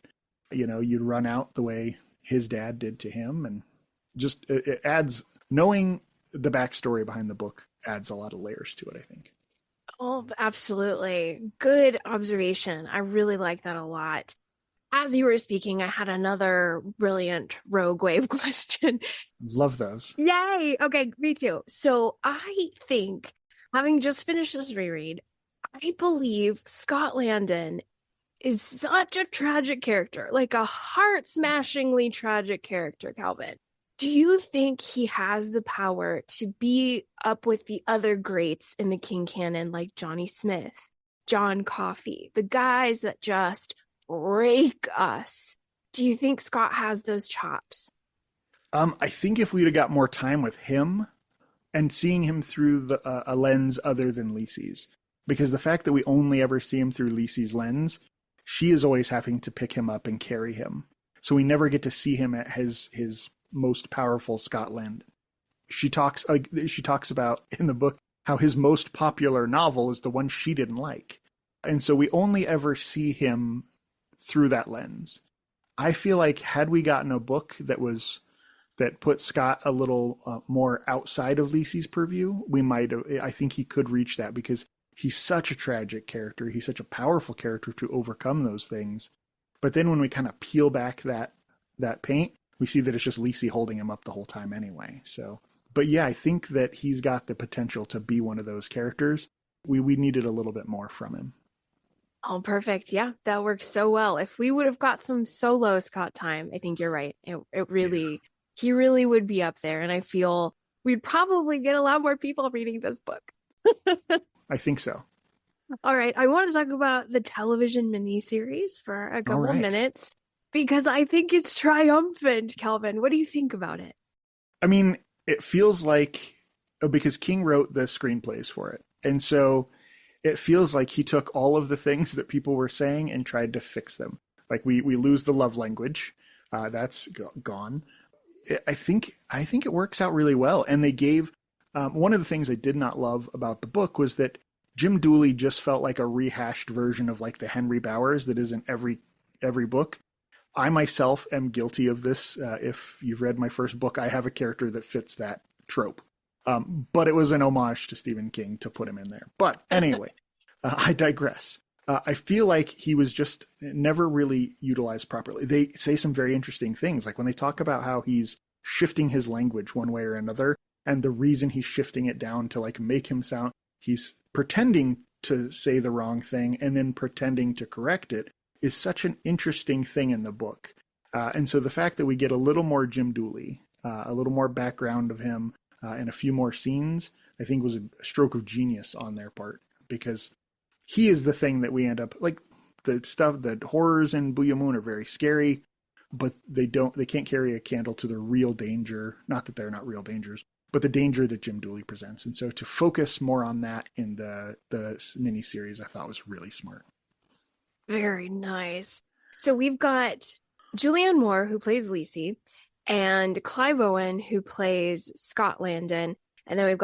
B: you'd run out the way his dad did to him? And just, it adds, knowing the backstory behind the book adds a lot of layers to it, I think.
A: Oh, absolutely. Good observation. I really like that a lot. As you were speaking, I had another brilliant Rogue Wave question.
B: Love those.
A: Yay. Okay, me too. So I think, having just finished this reread, I believe Scott Landon is such a tragic character, like a heart-smashingly tragic character, Kalvin. Do you think he has the power to be up with the other greats in the King canon, like Johnny Smith, John Coffey, the guys that just rake us? Do you think Scott has those chops?
B: I think if we'd have got more time with him and seeing him through a lens other than Lisey's, because the fact that we only ever see him through Lisey's lens, she is always having to pick him up and carry him. So we never get to see him at his most powerful Scotland. She talks about in the book how his most popular novel is the one she didn't like. And so we only ever see him through that lens. I feel like had we gotten a book that put Scott a little more outside of Lisey's purview, I think he could reach that because he's such a tragic character. He's such a powerful character to overcome those things. But then when we kind of peel back that paint, we see that it's just Lisey holding him up the whole time anyway. So, but yeah, I think that he's got the potential to be one of those characters. We needed a little bit more from him.
A: Oh, perfect. Yeah, that works so well. If we would have got some solo Scott time, I think you're right. He really would be up there. And I feel we'd probably get a lot more people reading this book.
B: I think so.
A: All right. I want to talk about the television miniseries for a couple of minutes because I think it's triumphant, Kalvin. What do you think about it?
B: I mean, it feels like, because King wrote the screenplays for it. And so it feels like he took all of the things that people were saying and tried to fix them. Like we lose the love language. That's gone. I think it works out really well. And they gave, one of the things I did not love about the book was that Jim Dooley just felt like a rehashed version of like the Henry Bowers that is in every book. I myself am guilty of this. If you've read my first book, I have a character that fits that trope. But it was an homage to Stephen King to put him in there. But anyway, I digress. I feel like he was just never really utilized properly. They say some very interesting things, like when they talk about how he's shifting his language one way or another, and the reason he's shifting it down to like make him sound, he's pretending to say the wrong thing and then pretending to correct it, is such an interesting thing in the book. And so the fact that we get a little more Jim Dooley, a little more background of him, and a few more scenes, I think was a stroke of genius on their part, because he is the thing that we end up like. The horrors in Booya Moon are very scary, but they can't carry a candle to the real danger. Not that they're not real dangers, but the danger that Jim Dooley presents. And so to focus more on that in the miniseries, I thought was really smart.
A: Very nice. So we've got Julianne Moore, who plays Lisey, and Clive Owen, who plays Scott Landon. And then we've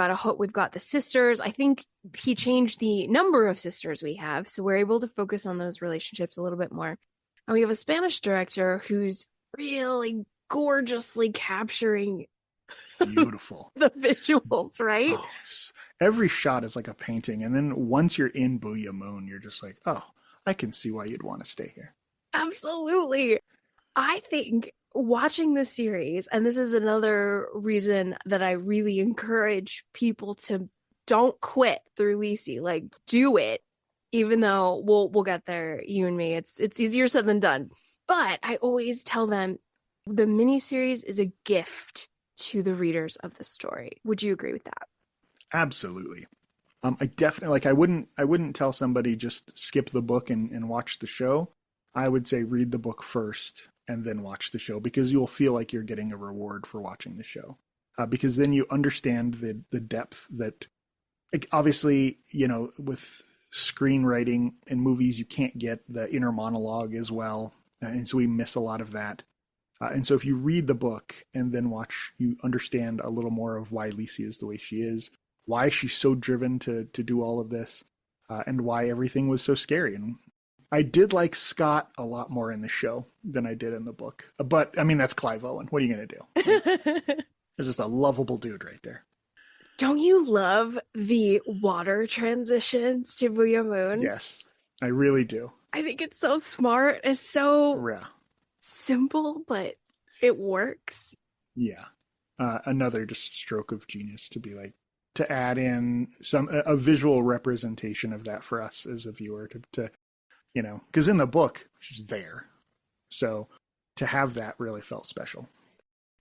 A: got the sisters. I think he changed the number of sisters we have, so we're able to focus on those relationships a little bit more. And we have a Spanish director who's really gorgeously capturing
B: beautiful
A: the visuals, right?
B: Oh, every shot is like a painting. And then once you're in Booya Moon, you're just like, oh, I can see why you'd want to stay here.
A: Absolutely. I think watching this series, and this is another reason that I really encourage people to don't quit through Lisey, like do it, even though we'll get there, you and me. It's easier said than done. But I always tell them the miniseries is a gift to the readers of the story. Would you agree with that?
B: Absolutely. I definitely, like, I wouldn't tell somebody just skip the book and watch the show. I would say read the book first and then watch the show, because you'll feel like you're getting a reward for watching the show. Because then you understand the depth that, like, obviously, you know, with screenwriting in movies, you can't get the inner monologue as well. And so we miss a lot of that. And so if you read the book and then watch, you understand a little more of why Lisey is the way she is, why she's so driven to do all of this, and why everything was so scary. And I did like Scott a lot more in the show than I did in the book. But, I mean, that's Clive Owen. What are you going to do? It's just a lovable dude right there.
A: Don't you love the water transitions to Booya Moon?
B: Yes, I really do.
A: I think it's so smart. It's so simple, but it works.
B: Yeah. Another just stroke of genius to be like, to add in a visual representation of that for us as a viewer to you know, because in the book she's there. So to have that really felt special.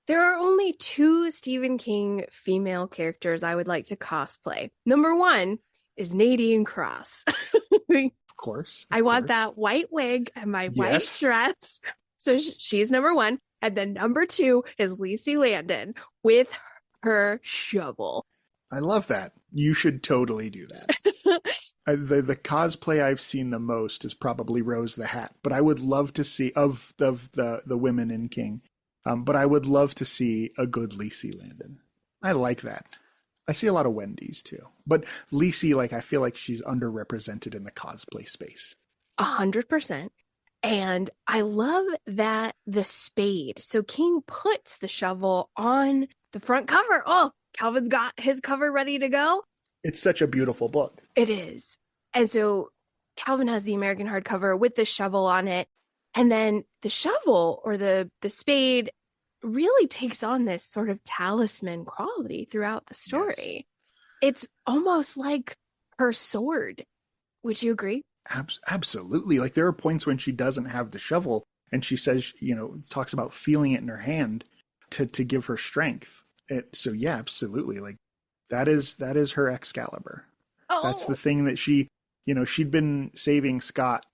A: There are only 2 Stephen King female characters I would like to cosplay. Number 1 is Nadine Cross.
B: Of course.
A: I want that white wig and my white dress. So she's number 1. And then number 2 is Lisey Landon with her shovel.
B: I love that. You should totally do that. The cosplay I've seen the most is probably Rose the Hat, but I would love to see of the women in King. But I would love to see a good Lisey Landon. I like that. I see a lot of Wendy's too, but Lisey, like, I feel like she's underrepresented in the cosplay space.
A: 100%. And I love that the spade. So King puts the shovel on the front cover. Oh, Calvin's got his cover ready to go.
B: It's such a beautiful book.
A: It is. And so Calvin has the American hardcover with the shovel on it. And then the shovel, or the spade, really takes on this sort of talisman quality throughout the story. Yes. It's almost like her sword. Would you agree?
B: Absolutely. Like, there are points when she doesn't have the shovel and she says, you know, talks about feeling it in her hand to give her strength. So yeah, absolutely. Like, that is her Excalibur. Oh. That's the thing that she, you know, she'd been saving Scott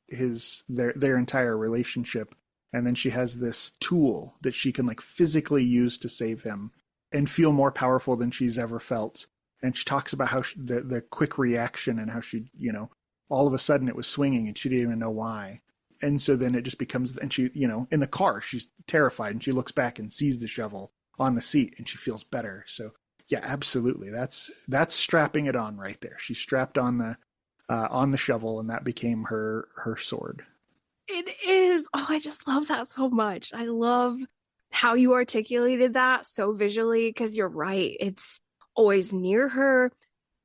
B: their entire relationship. And then she has this tool that she can, like, physically use to save him and feel more powerful than she's ever felt. And she talks about how the quick reaction and how she, you know, all of a sudden it was swinging and she didn't even know why. And so then it just becomes, and she, in the car, she's terrified and she looks back and sees the shovel on the seat and she feels better. So yeah, absolutely. That's strapping it on right there. She strapped on the shovel and that became her sword.
A: It is. Oh, I just love that so much. I love how you articulated that so visually, because you're right. It's always near her.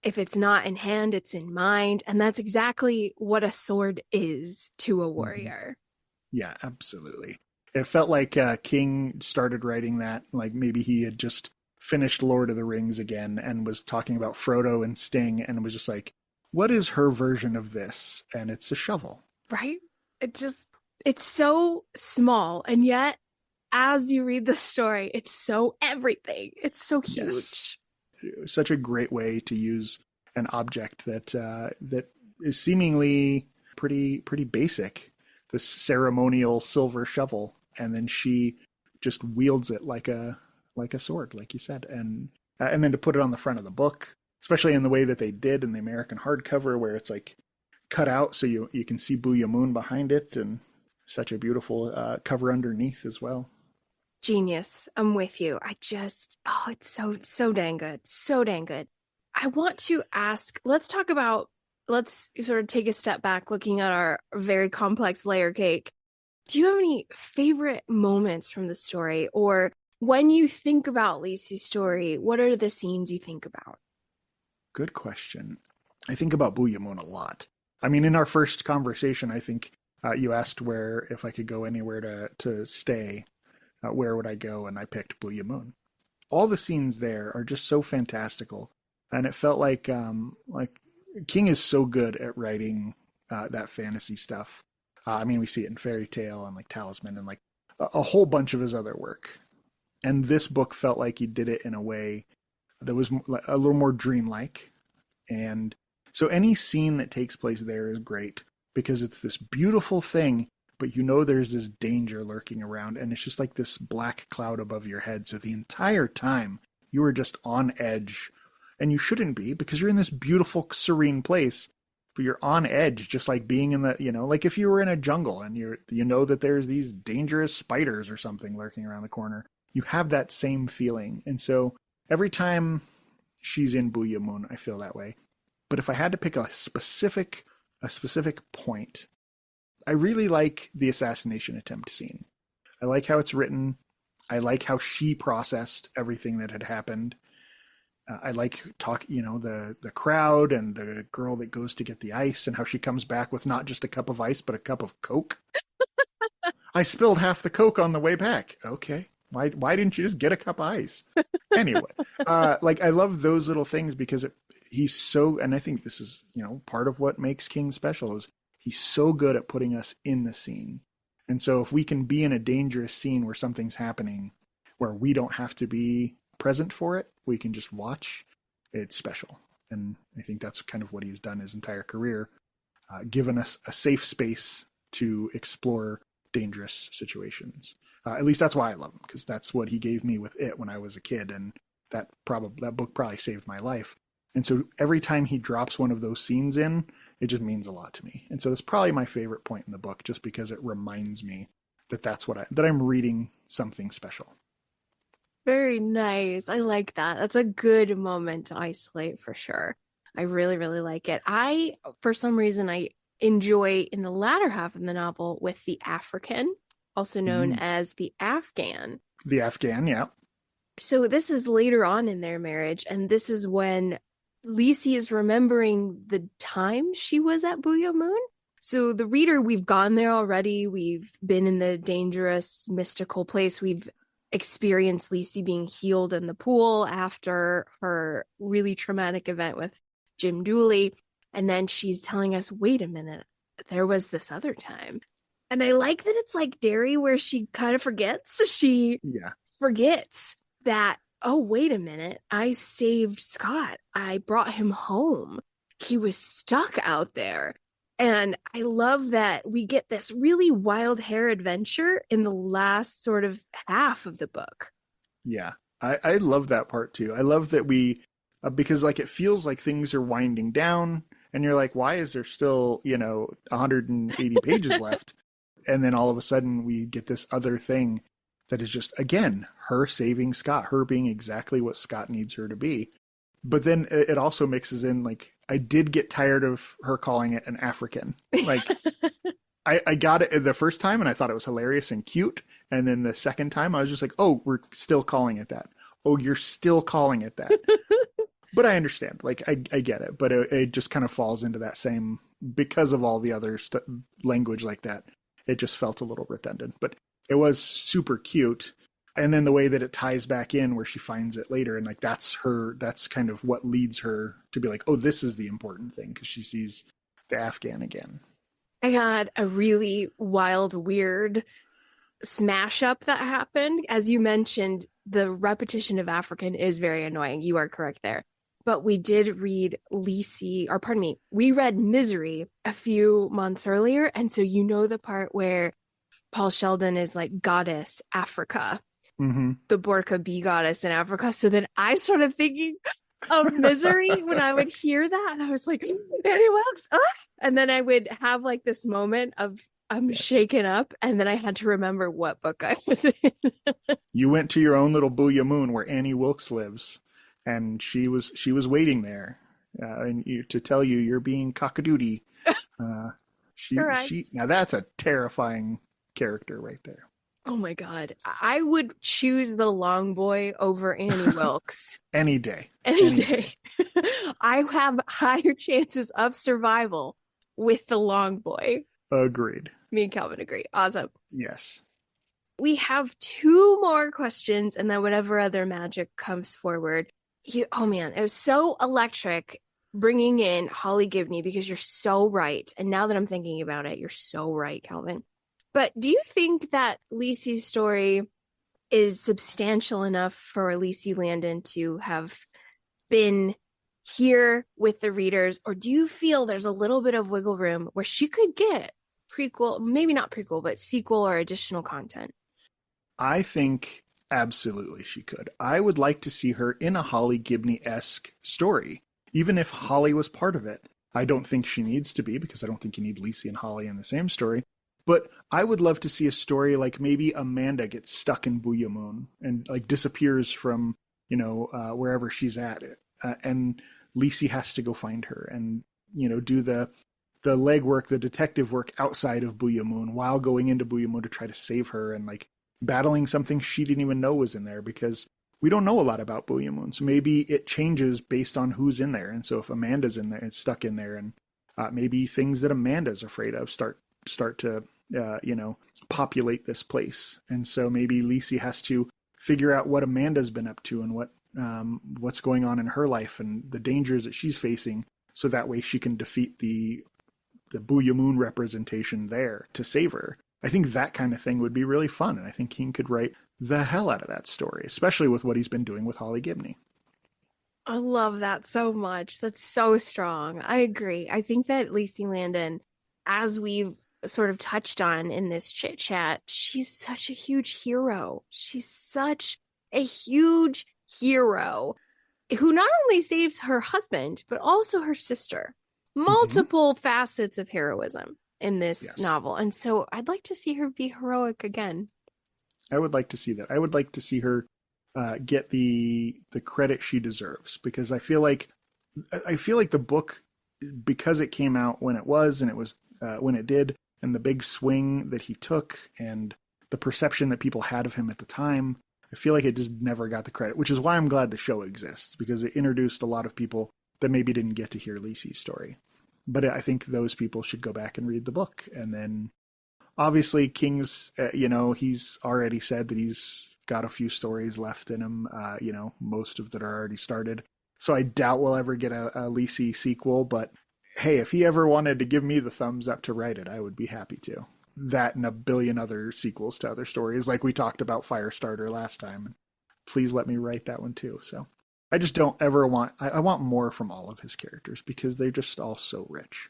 A: If it's not in hand, it's in mind. And that's exactly what a sword is to a warrior.
B: Yeah, absolutely. It felt like King started writing that, like maybe he had just finished Lord of the Rings again and was talking about Frodo and Sting and was just like, what is her version of this? And it's a shovel.
A: Right? It's so small. And yet, as you read the story, it's so everything. It's so huge.
B: Yes. Such a great way to use an object that is seemingly pretty basic, this ceremonial silver shovel, and then she just wields it like a sword, like you said, and then to put it on the front of the book, especially in the way that they did in the American hardcover, where it's like cut out so you can see Booya Moon behind it, and such a beautiful cover underneath as well.
A: Genius. I'm with you. It's so dang good. So dang good. I want to ask, let's sort of take a step back looking at our very complex layer cake. Do you have any favorite moments from the story? Or when you think about Lisey's story, what are the scenes you think about?
B: Good question. I think about Booya Moon a lot. I mean, in our first conversation, I think you asked if I could go anywhere to stay. Where would I go? And I picked Booya Moon. All the scenes there are just so fantastical. And it felt like King is so good at writing that fantasy stuff. I mean, we see it in Fairy Tale and like Talisman and like a whole bunch of his other work. And this book felt like he did it in a way that was a little more dreamlike. And so any scene that takes place there is great because it's this beautiful thing, but there's this danger lurking around, and it's just like this black cloud above your head. So the entire time you are just on edge, and you shouldn't be because you're in this beautiful, serene place, but you're on edge, just like being in the, like if you were in a jungle and that there's these dangerous spiders or something lurking around the corner, you have that same feeling. And so every time she's in Booya Moon, I feel that way. But if I had to pick a specific point, I really like the assassination attempt scene. I like how it's written. I like how she processed everything that had happened. I like the crowd and the girl that goes to get the ice and how she comes back with not just a cup of ice, but a cup of Coke. I spilled half the Coke on the way back. Okay. Why didn't you just get a cup of ice? Anyway, I love those little things because he's so, and I think this is, part of what makes King special is he's so good at putting us in the scene. And so if we can be in a dangerous scene where something's happening, where we don't have to be present for it, we can just watch, it's special. And I think that's kind of what he's done his entire career, given us a safe space to explore dangerous situations. At least that's why I love him, because that's what he gave me with It when I was a kid. And that book probably saved my life. And so every time he drops one of those scenes in, it just means a lot to me. And so that's probably my favorite point in the book, just because it reminds me that I'm reading something special.
A: Very nice. I like that. That's a good moment to isolate for sure. I really, really like it. For some reason, I enjoy in the latter half of the novel with the African, also known as the Afghan.
B: The Afghan, yeah.
A: So this is later on in their marriage, and this is when Lisey is remembering the time she was at Booya Moon. So the reader, we've gone there already. We've been in the dangerous, mystical place. We've experienced Lisey being healed in the pool after her really traumatic event with Jim Dooley. And then she's telling us, wait a minute, there was this other time. And I like that it's like Derry, where she kind of forgets. She forgets that, oh, wait a minute, I saved Scott. I brought him home. He was stuck out there. And I love that we get this really wild hair adventure in the last sort of half of the book. Yeah,
B: I love that part too. I love that because it feels like things are winding down and you're like, why is there still, 180 pages left? And then all of a sudden we get this other thing that is just, again, her saving Scott, her being exactly what Scott needs her to be. But then it also mixes in, like, I did get tired of her calling it an African. Like, I got it the first time and I thought it was hilarious and cute. And then the second time I was just like, oh, we're still calling it that. Oh, you're still calling it that. But I understand. Like, I get it. But it just kind of falls into that same, because of all the other language like that, it just felt a little redundant. But it was super cute. And then the way that it ties back in where she finds it later, and like that's kind of what leads her to be like, oh, this is the important thing, because she sees the Afghan again.
A: I had a really wild, weird smash up that happened. As you mentioned, the repetition of African is very annoying. You are correct there. But we did read we read Misery a few months earlier. And so you know the part where Paul Sheldon is like goddess Africa.
B: Mm-hmm.
A: The Burqa bee goddess in Africa. So then I started thinking of Misery when I would hear that. And I was like, Annie Wilkes. And then I would have like this moment of I'm shaken up. And then I had to remember what book I was in.
B: You went to your own little Booya Moon where Annie Wilkes lives. And she was waiting there to tell you you're being cockadoodie. Now that's a terrifying character right there.
A: Oh my God. I would choose the Long Boy over Annie Wilkes.
B: Any day.
A: Any day. I have higher chances of survival with the Long Boy.
B: Agreed.
A: Me and Calvin agree. Awesome.
B: Yes.
A: We have 2 more questions and then whatever other magic comes forward. Oh man, it was so electric bringing in Holly Gibney, because you're so right. And now that I'm thinking about it, you're so right, Calvin. But do you think that Lisey's story is substantial enough for Lisey Landon to have been here with the readers? Or do you feel there's a little bit of wiggle room where she could get prequel, maybe not prequel, but sequel or additional content?
B: I think absolutely she could. I would like to see her in a Holly Gibney-esque story, even if Holly was part of it. I don't think she needs to be, because I don't think you need Lisey and Holly in the same story. But I would love to see a story like maybe Amanda gets stuck in Booya Moon and like disappears from, wherever she's at. And Lisey has to go find her and, do the legwork, the detective work outside of Booya Moon while going into Booya Moon to try to save her and like battling something she didn't even know was in there, because we don't know a lot about Booya Moon. So maybe it changes based on who's in there. And so if Amanda's in there, it's stuck in there, and maybe things that Amanda's afraid of start to populate this place. And so maybe Lisey has to figure out what Amanda's been up to and what's going on in her life and the dangers that she's facing, so that way she can defeat the Booya Moon representation there to save her. I think that kind of thing would be really fun, and I think King could write the hell out of that story, especially with what he's been doing with Holly Gibney.
A: I love that so much. That's so strong. I agree. I think that Lisey Landon, as we've sort of touched on in this chit chat, she's such a huge hero. She's such a huge hero who not only saves her husband, but also her sister. Multiple facets of heroism in this novel. And so I'd like to see her be heroic again.
B: I would like to see that. I would like to see her get the credit she deserves, because I feel like the book, because it came out when it was, and it was when it did, and the big swing that he took and the perception that people had of him at the time, I feel like it just never got the credit, which is why I'm glad the show exists, because it introduced a lot of people that maybe didn't get to hear Lisey's story. But I think those people should go back and read the book. And then obviously King's, he's already said that he's got a few stories left in him, most of that are already started. So I doubt we'll ever get a Lisey sequel, but hey, if he ever wanted to give me the thumbs up to write it, I would be happy to. That and a billion other sequels to other stories, like we talked about Firestarter last time. Please let me write that one too. So I just don't ever I want more from all of his characters, because they're just all so rich.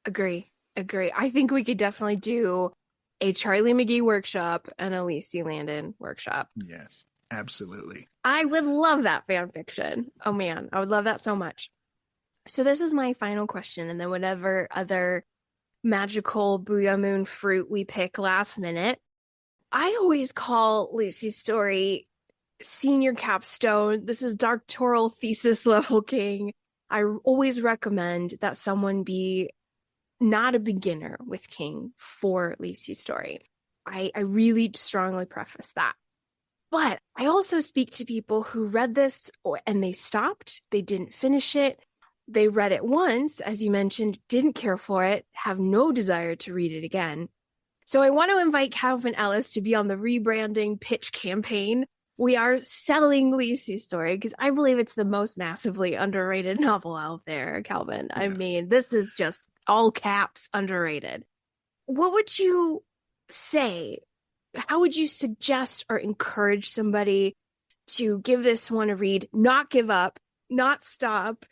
A: Agree. I think we could definitely do a Charlie McGee workshop and a Lisey Landon workshop.
B: Yes, absolutely.
A: I would love that fan fiction. Oh man, I would love that so much. So this is my final question, and then whatever other magical Booya moon fruit we pick last minute. I always call Lisey's story senior capstone. This is doctoral thesis level King. I always recommend that someone be not a beginner with King for Lisey's story. I really strongly preface that. But I also speak to people who read this and they stopped, they didn't finish it. They read it once, as you mentioned, didn't care for it, have no desire to read it again. So I want to invite Kalvin Ellis to be on the rebranding pitch campaign. We are selling Lisey's story because I believe it's the most massively underrated novel out there, Kalvin. I mean, this is just all caps underrated. What would you say? How would you suggest or encourage somebody to give this one a read, not give up, not stop?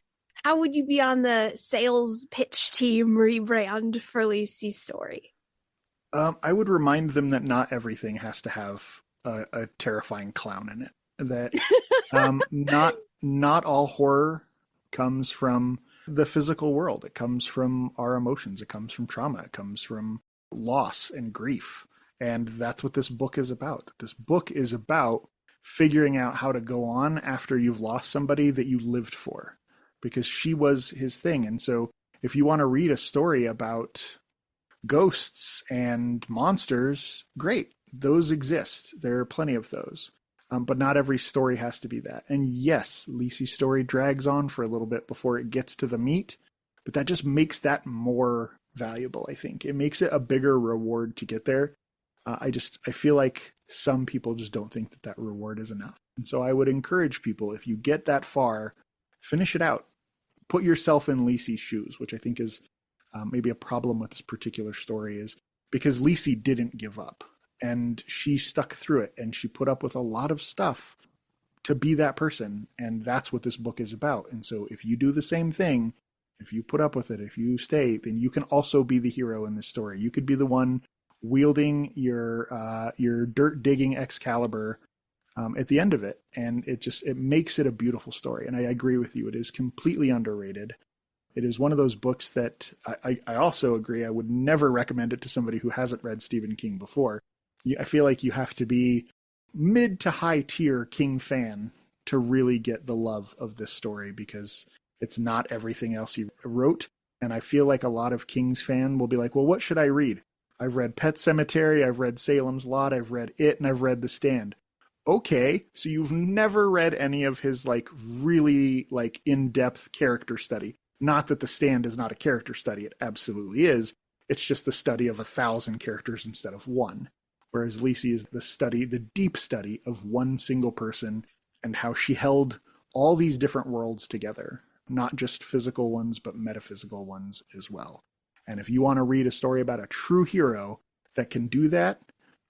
A: How would you be on the sales pitch team rebrand for Lisey's story?
B: I would remind them that not everything has to have a terrifying clown in it. That not all horror comes from the physical world. It comes from our emotions. It comes from trauma. It comes from loss and grief. And that's what this book is about. This book is about figuring out how to go on after you've lost somebody that you lived for, because she was his thing. And so if you want to read a story about ghosts and monsters, great. Those exist. There are plenty of those. But not every story has to be that. And yes, Lisey's story drags on for a little bit before it gets to the meat, but that just makes that more valuable, I think. It makes it a bigger reward to get there. I feel like some people just don't think that reward is enough. And so I would encourage people, if you get that far, finish it out. Put yourself in Lisey's shoes, which I think is maybe a problem with this particular story, is because Lisey didn't give up and she stuck through it and she put up with a lot of stuff to be that person. And that's what this book is about. And so if you do the same thing, if you put up with it, if you stay, then you can also be the hero in this story. You could be the one wielding your dirt digging Excalibur at the end of it. And it makes it a beautiful story. And I agree with you. It is completely underrated. It is one of those books that I also agree. I would never recommend it to somebody who hasn't read Stephen King before. I feel like you have to be mid to high tier King fan to really get the love of this story, because it's not everything else he wrote. And I feel like a lot of King's fan will be like, well, what should I read? I've read Pet Sematary, I've read Salem's Lot, I've read It, and I've read The Stand. Okay, so you've never read any of his really in-depth character study. Not that The Stand is not a character study, it absolutely is. It's just the study of 1,000 characters instead of one. Whereas Lisey is the deep study of one single person and how she held all these different worlds together. Not just physical ones, but metaphysical ones as well. And if you want to read a story about a true hero that can do that,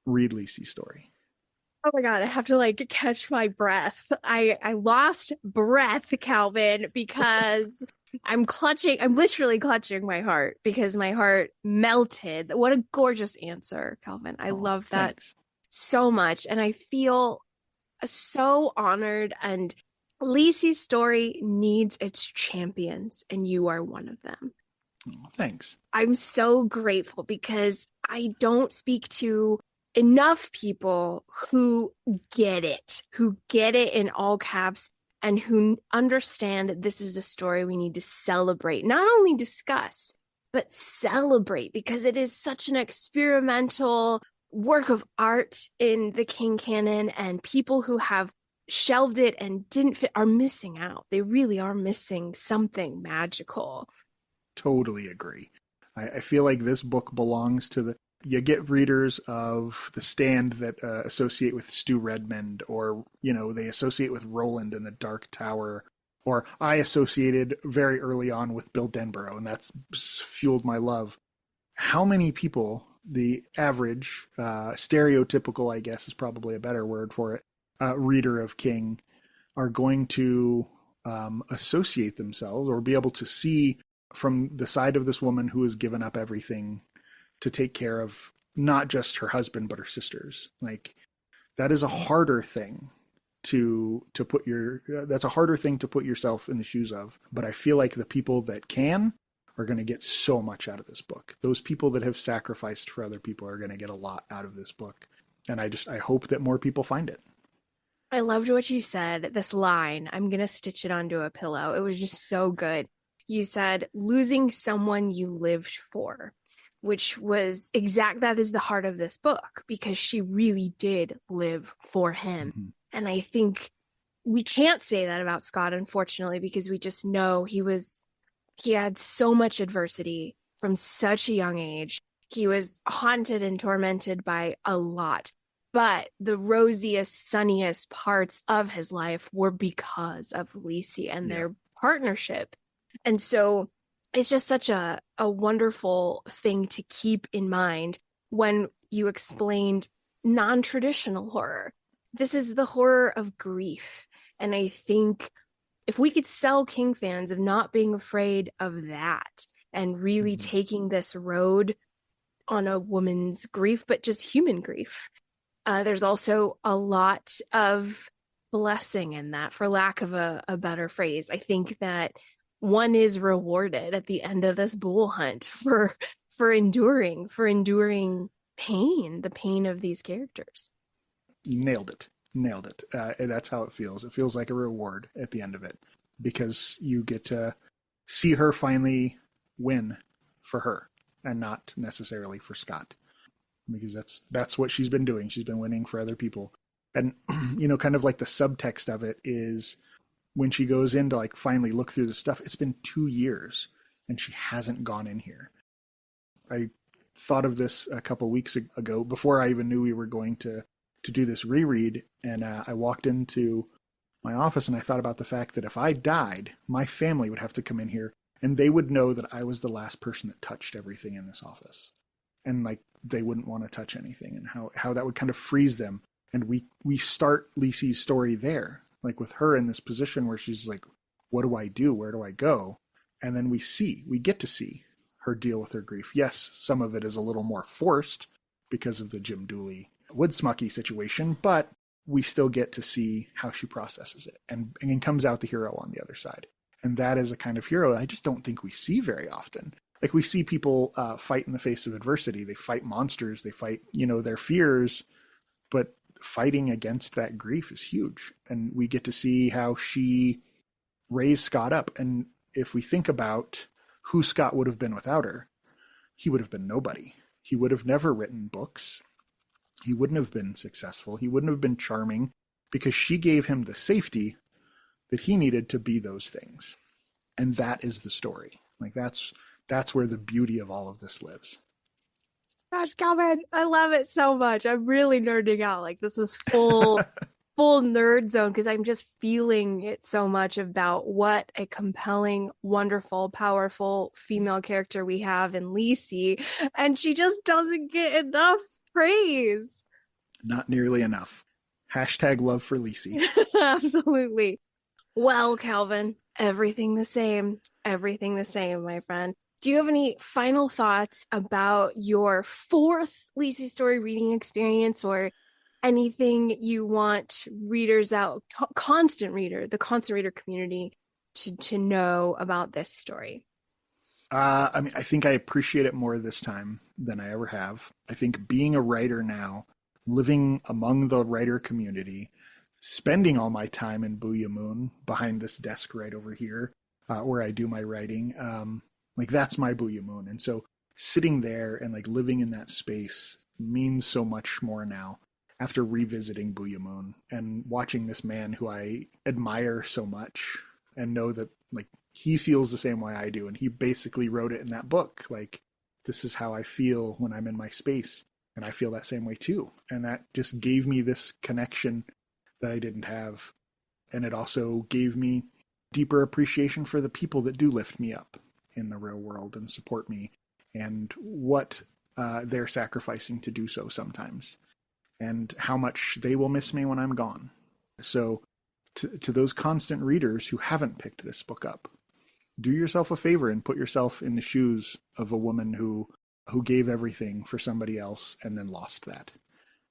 B: read Lisey's story.
A: Oh my God, I have to catch my breath. I lost breath, Kalvin, because I'm literally clutching my heart because my heart melted. What a gorgeous answer, Kalvin. I love that so much. And I feel so honored, and Lisey's story needs its champions, and you are one of them.
B: Oh, thanks.
A: I'm so grateful because I don't speak to enough people who get it in all caps, and who understand this is a story we need to celebrate, not only discuss, but celebrate, because it is such an experimental work of art in the King canon, and people who have shelved it and didn't fit are missing out. They really are missing something magical.
B: Totally agree. I feel like this book belongs to you get readers of The Stand that associate with Stu Redmond, or, they associate with Roland in The Dark Tower, or I associated very early on with Bill Denborough, and that's fueled my love. How many people, the average, stereotypical, I guess is probably a better word for it, reader of King, are going to associate themselves or be able to see from the side of this woman who has given up everything to take care of not just her husband, but her sisters. That is a harder thing that's a harder thing to put yourself in the shoes of. But I feel like the people that can are going to get so much out of this book. Those people that have sacrificed for other people are going to get a lot out of this book. And I hope that more people find it.
A: I loved what you said. This line, I'm going to stitch it onto a pillow. It was just so good. You said, losing someone you lived for, which was that is the heart of this book, because she really did live for him.
B: Mm-hmm.
A: And I think we can't say that about Scott, unfortunately, because we just know he had so much adversity from such a young age. He was haunted and tormented by a lot. But the rosiest, sunniest parts of his life were because of Lisey and their partnership. And so it's just such a wonderful thing to keep in mind when you explained non-traditional horror. This is the horror of grief. And I think if we could sell King fans of not being afraid of that and really taking this road on a woman's grief, but just human grief, there's also a lot of blessing in that, for lack of a better phrase. I think that one is rewarded at the end of this Boole hunt for enduring pain, the pain of these characters.
B: You nailed it. That's how it feels. It feels like a reward at the end of it, because you get to see her finally win for her and not necessarily for Scott, because that's what she's been doing. She's been winning for other people. And, kind of like the subtext of it is when she goes in to like finally look through the stuff, it's been 2 years and she hasn't gone in here. I thought of this a couple weeks ago before I even knew we were going to do this reread. And I walked into my office and I thought about the fact that if I died, my family would have to come in here and they would know that I was the last person that touched everything in this office. And like, they wouldn't want to touch anything, and how that would kind of freeze them. And we start Lisey's story there, like with her in this position where she's like, what do I do? Where do I go? And then we get to see her deal with her grief. Yes, some of it is a little more forced because of the Jim Dooley Woodsmucky situation, but we still get to see how she processes it and comes out the hero on the other side. And that is a kind of hero I just don't think we see very often. Like, we see people fight in the face of adversity. They fight monsters. They fight, their fears. But fighting against that grief is huge. And we get to see how she raised Scott up. And if we think about who Scott would have been without her, he would have been nobody. He would have never written books. He wouldn't have been successful. He wouldn't have been charming, because she gave him the safety that he needed to be those things. And that is the story. Like, that's where the beauty of all of this lives.
A: Gosh, Kalvin, I love it so much. I'm really nerding out. Like, this is full nerd zone, because I'm just feeling it so much about what a compelling, wonderful, powerful female character we have in Lisey. And she just doesn't get enough praise.
B: Not nearly enough. # love for Lisey.
A: Absolutely. Well, Kalvin, everything the same, my friend. Do you have any final thoughts about your fourth Lisey story reading experience, or anything you want readers out, the constant reader community to know about this story?
B: I think I appreciate it more this time than I ever have. I think being a writer now, living among the writer community, spending all my time in Booya Moon behind this desk right over here, where I do my writing, that's my Booya Moon. And so sitting there and like living in that space means so much more now after revisiting Booya Moon and watching this man who I admire so much and know that like he feels the same way I do. And he basically wrote it in that book. Like, this is how I feel when I'm in my space. And I feel that same way too. And that just gave me this connection that I didn't have. And it also gave me deeper appreciation for the people that do lift me up in the real world and support me, and what they're sacrificing to do so sometimes, and how much they will miss me when I'm gone. So to those constant readers who haven't picked this book up, do yourself a favor and put yourself in the shoes of a woman who gave everything for somebody else and then lost that.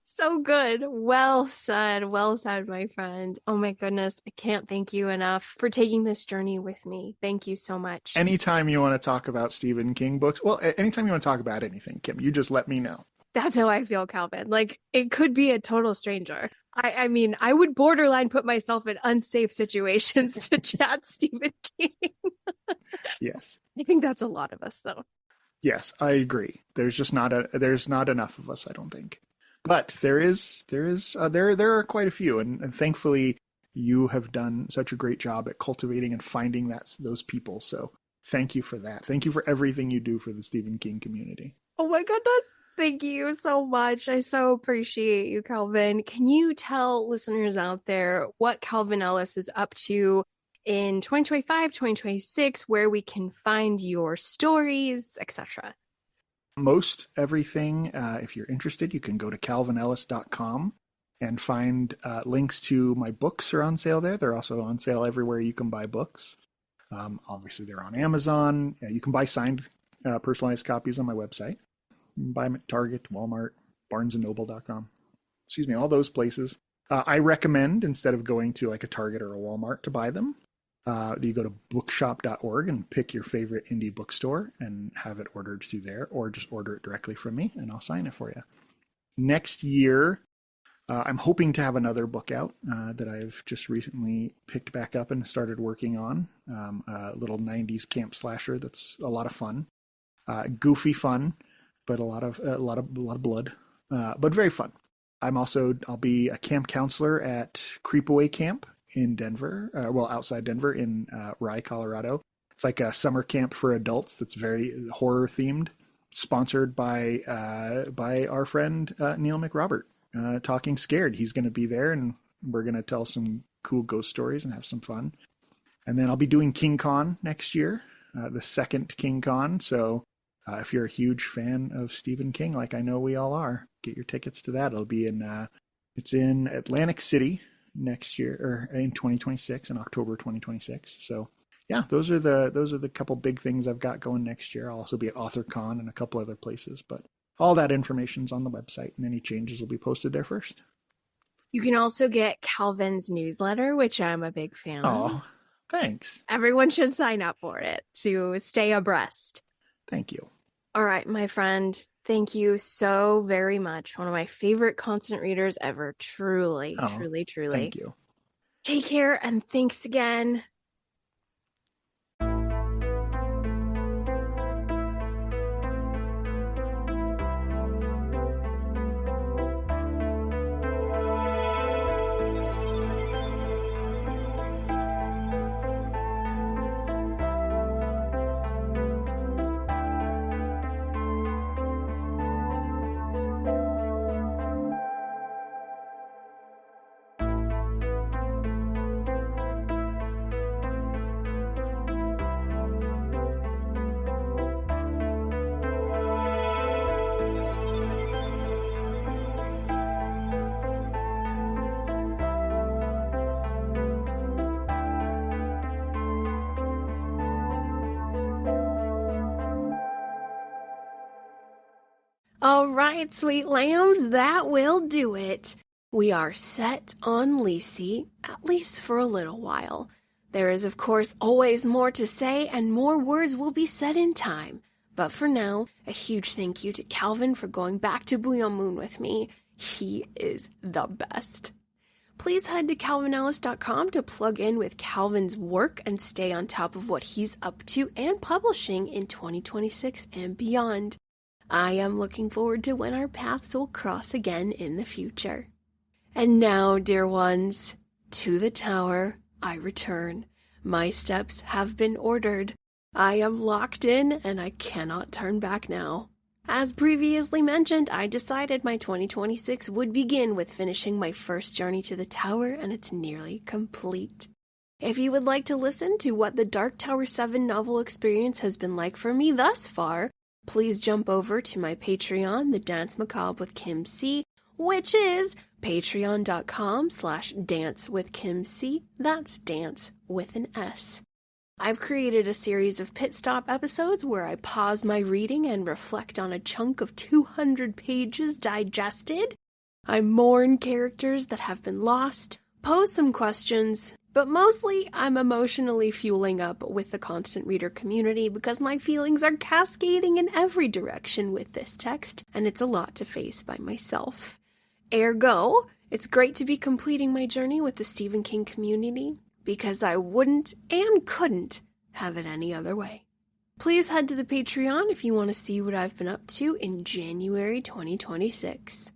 A: So good. Well said. Well said, my friend. Oh my goodness. I can't thank you enough for taking this journey with me. Thank you so much.
B: Anytime you want to talk about Stephen King books, well, anytime you want to talk about anything, Kim, you just let me know.
A: That's how I feel, Kalvin. Like, it could be a total stranger. I mean, I would borderline put myself in unsafe situations to chat Stephen King.
B: Yes.
A: I think that's a lot of us, though.
B: Yes, I agree. There's not enough of us, I don't think. But there are quite a few, and thankfully you have done such a great job at cultivating and finding those people. So thank you for that. Thank you for everything you do for the Stephen King community.
A: Oh my goodness. Thank you so much. I so appreciate you, Kalvin. Can you tell listeners out there what Kalvin Ellis is up to in 2025, 2026, where we can find your stories, etc.?
B: Most everything, if you're interested, you can go to kalvinellis.com and find links to my books are on sale there. They're also on sale everywhere you can buy books. Obviously, they're on Amazon. You can buy signed, personalized copies on my website. You can buy them at Target, Walmart, barnesandnoble.com. Excuse me, all those places. I recommend, instead of going to like a Target or a Walmart to buy them, you go to bookshop.org and pick your favorite indie bookstore and have it ordered through there, or just order it directly from me and I'll sign it for you. Next year, I'm hoping to have another book out that I've just recently picked back up and started working on. A little 90s camp slasher that's a lot of fun. Goofy fun, but a lot of blood, but very fun. I'll be a camp counselor at Creepaway Camp in Denver, outside Denver in Rye, Colorado. It's like a summer camp for adults that's very horror themed, sponsored by our friend Neil McRobert, Talking Scared. He's going to be there, and we're going to tell some cool ghost stories and have some fun. And then I'll be doing King Con next year, the second King Con. So if you're a huge fan of Stephen King, like I know we all are, get your tickets to that. It'll be it's in Atlantic City next year, or in 2026, in October 2026. So yeah, those are the couple big things I've got going next year. I'll also be at AuthorCon and a couple other places, but all that information's on the website, and any changes will be posted there first.
A: You can also get Kalvin's newsletter, which I'm a big fan of.
B: Oh, thanks.
A: Everyone should sign up for it to stay abreast.
B: Thank you.
A: All right, my friend. Thank you so very much. One of my favorite constant readers ever. Truly, truly.
B: Thank you.
A: Take care, and thanks again. All right, sweet lambs, that will do it. We are set on Lisey, at least for a little while. There is, of course, always more to say, and more words will be said in time. But for now, a huge thank you to Kalvin for going back to Booya Moon with me. He is the best. Please head to kalvinellis.com to plug in with Kalvin's work and stay on top of what he's up to and publishing in 2026 and beyond. I am looking forward to when our paths will cross again in the future. And now, dear ones, to the tower I return. My steps have been ordered. I am locked in, and I cannot turn back now. As previously mentioned, I decided my 2026 would begin with finishing my first journey to the tower, and it's nearly complete. If you would like to listen to what the Dark Tower 7 novel experience has been like for me thus far, please jump over to my Patreon, The Dance Macabre with Kim C, which is patreon.com/dancewithkimc. That's dance with an S. I've created a series of pit stop episodes where I pause my reading and reflect on a chunk of 200 pages digested. I mourn characters that have been lost, pose some questions, but mostly I'm emotionally fueling up with the constant reader community because my feelings are cascading in every direction with this text, and it's a lot to face by myself. Ergo, it's great to be completing my journey with the Stephen King community because I wouldn't and couldn't have it any other way. Please head to the Patreon if you want to see what I've been up to in January 2026.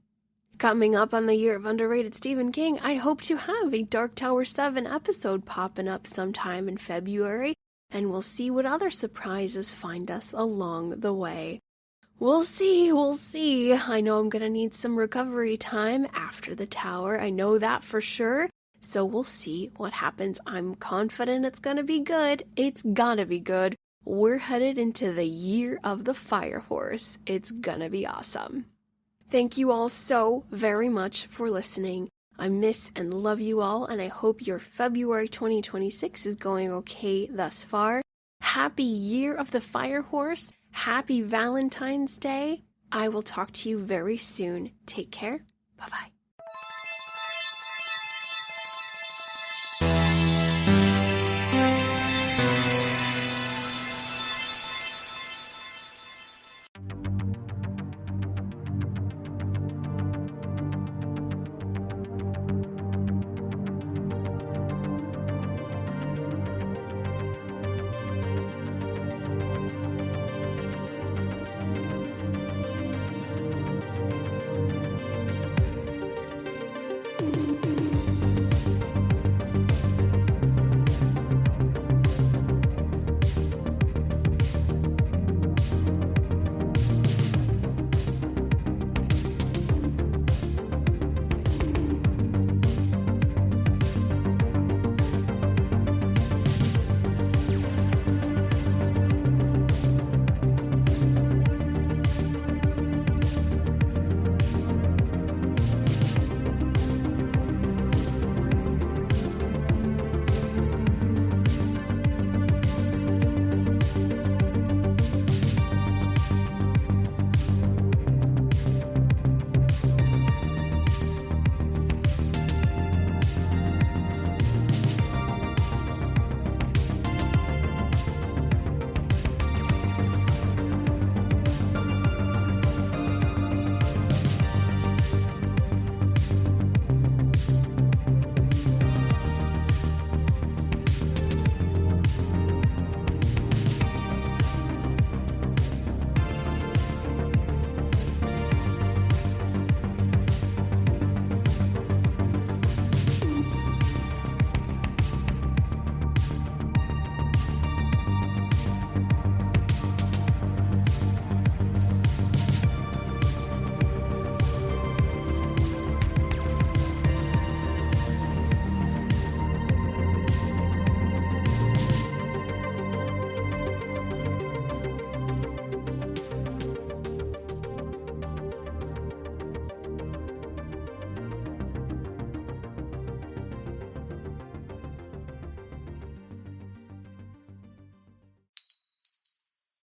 A: Coming up on the year of underrated Stephen King, I hope to have a Dark Tower 7 episode popping up sometime in February, and we'll see what other surprises find us along the way. We'll see. I know I'm going to need some recovery time after the tower. I know that for sure. So we'll see what happens. I'm confident it's going to be good. It's gotta be good. We're headed into the year of the Fire Horse. It's gonna be awesome. Thank you all so very much for listening. I miss and love you all, and I hope your February 2026 is going okay thus far. Happy Year of the Fire Horse. Happy Valentine's Day. I will talk to you very soon. Take care. Bye-bye.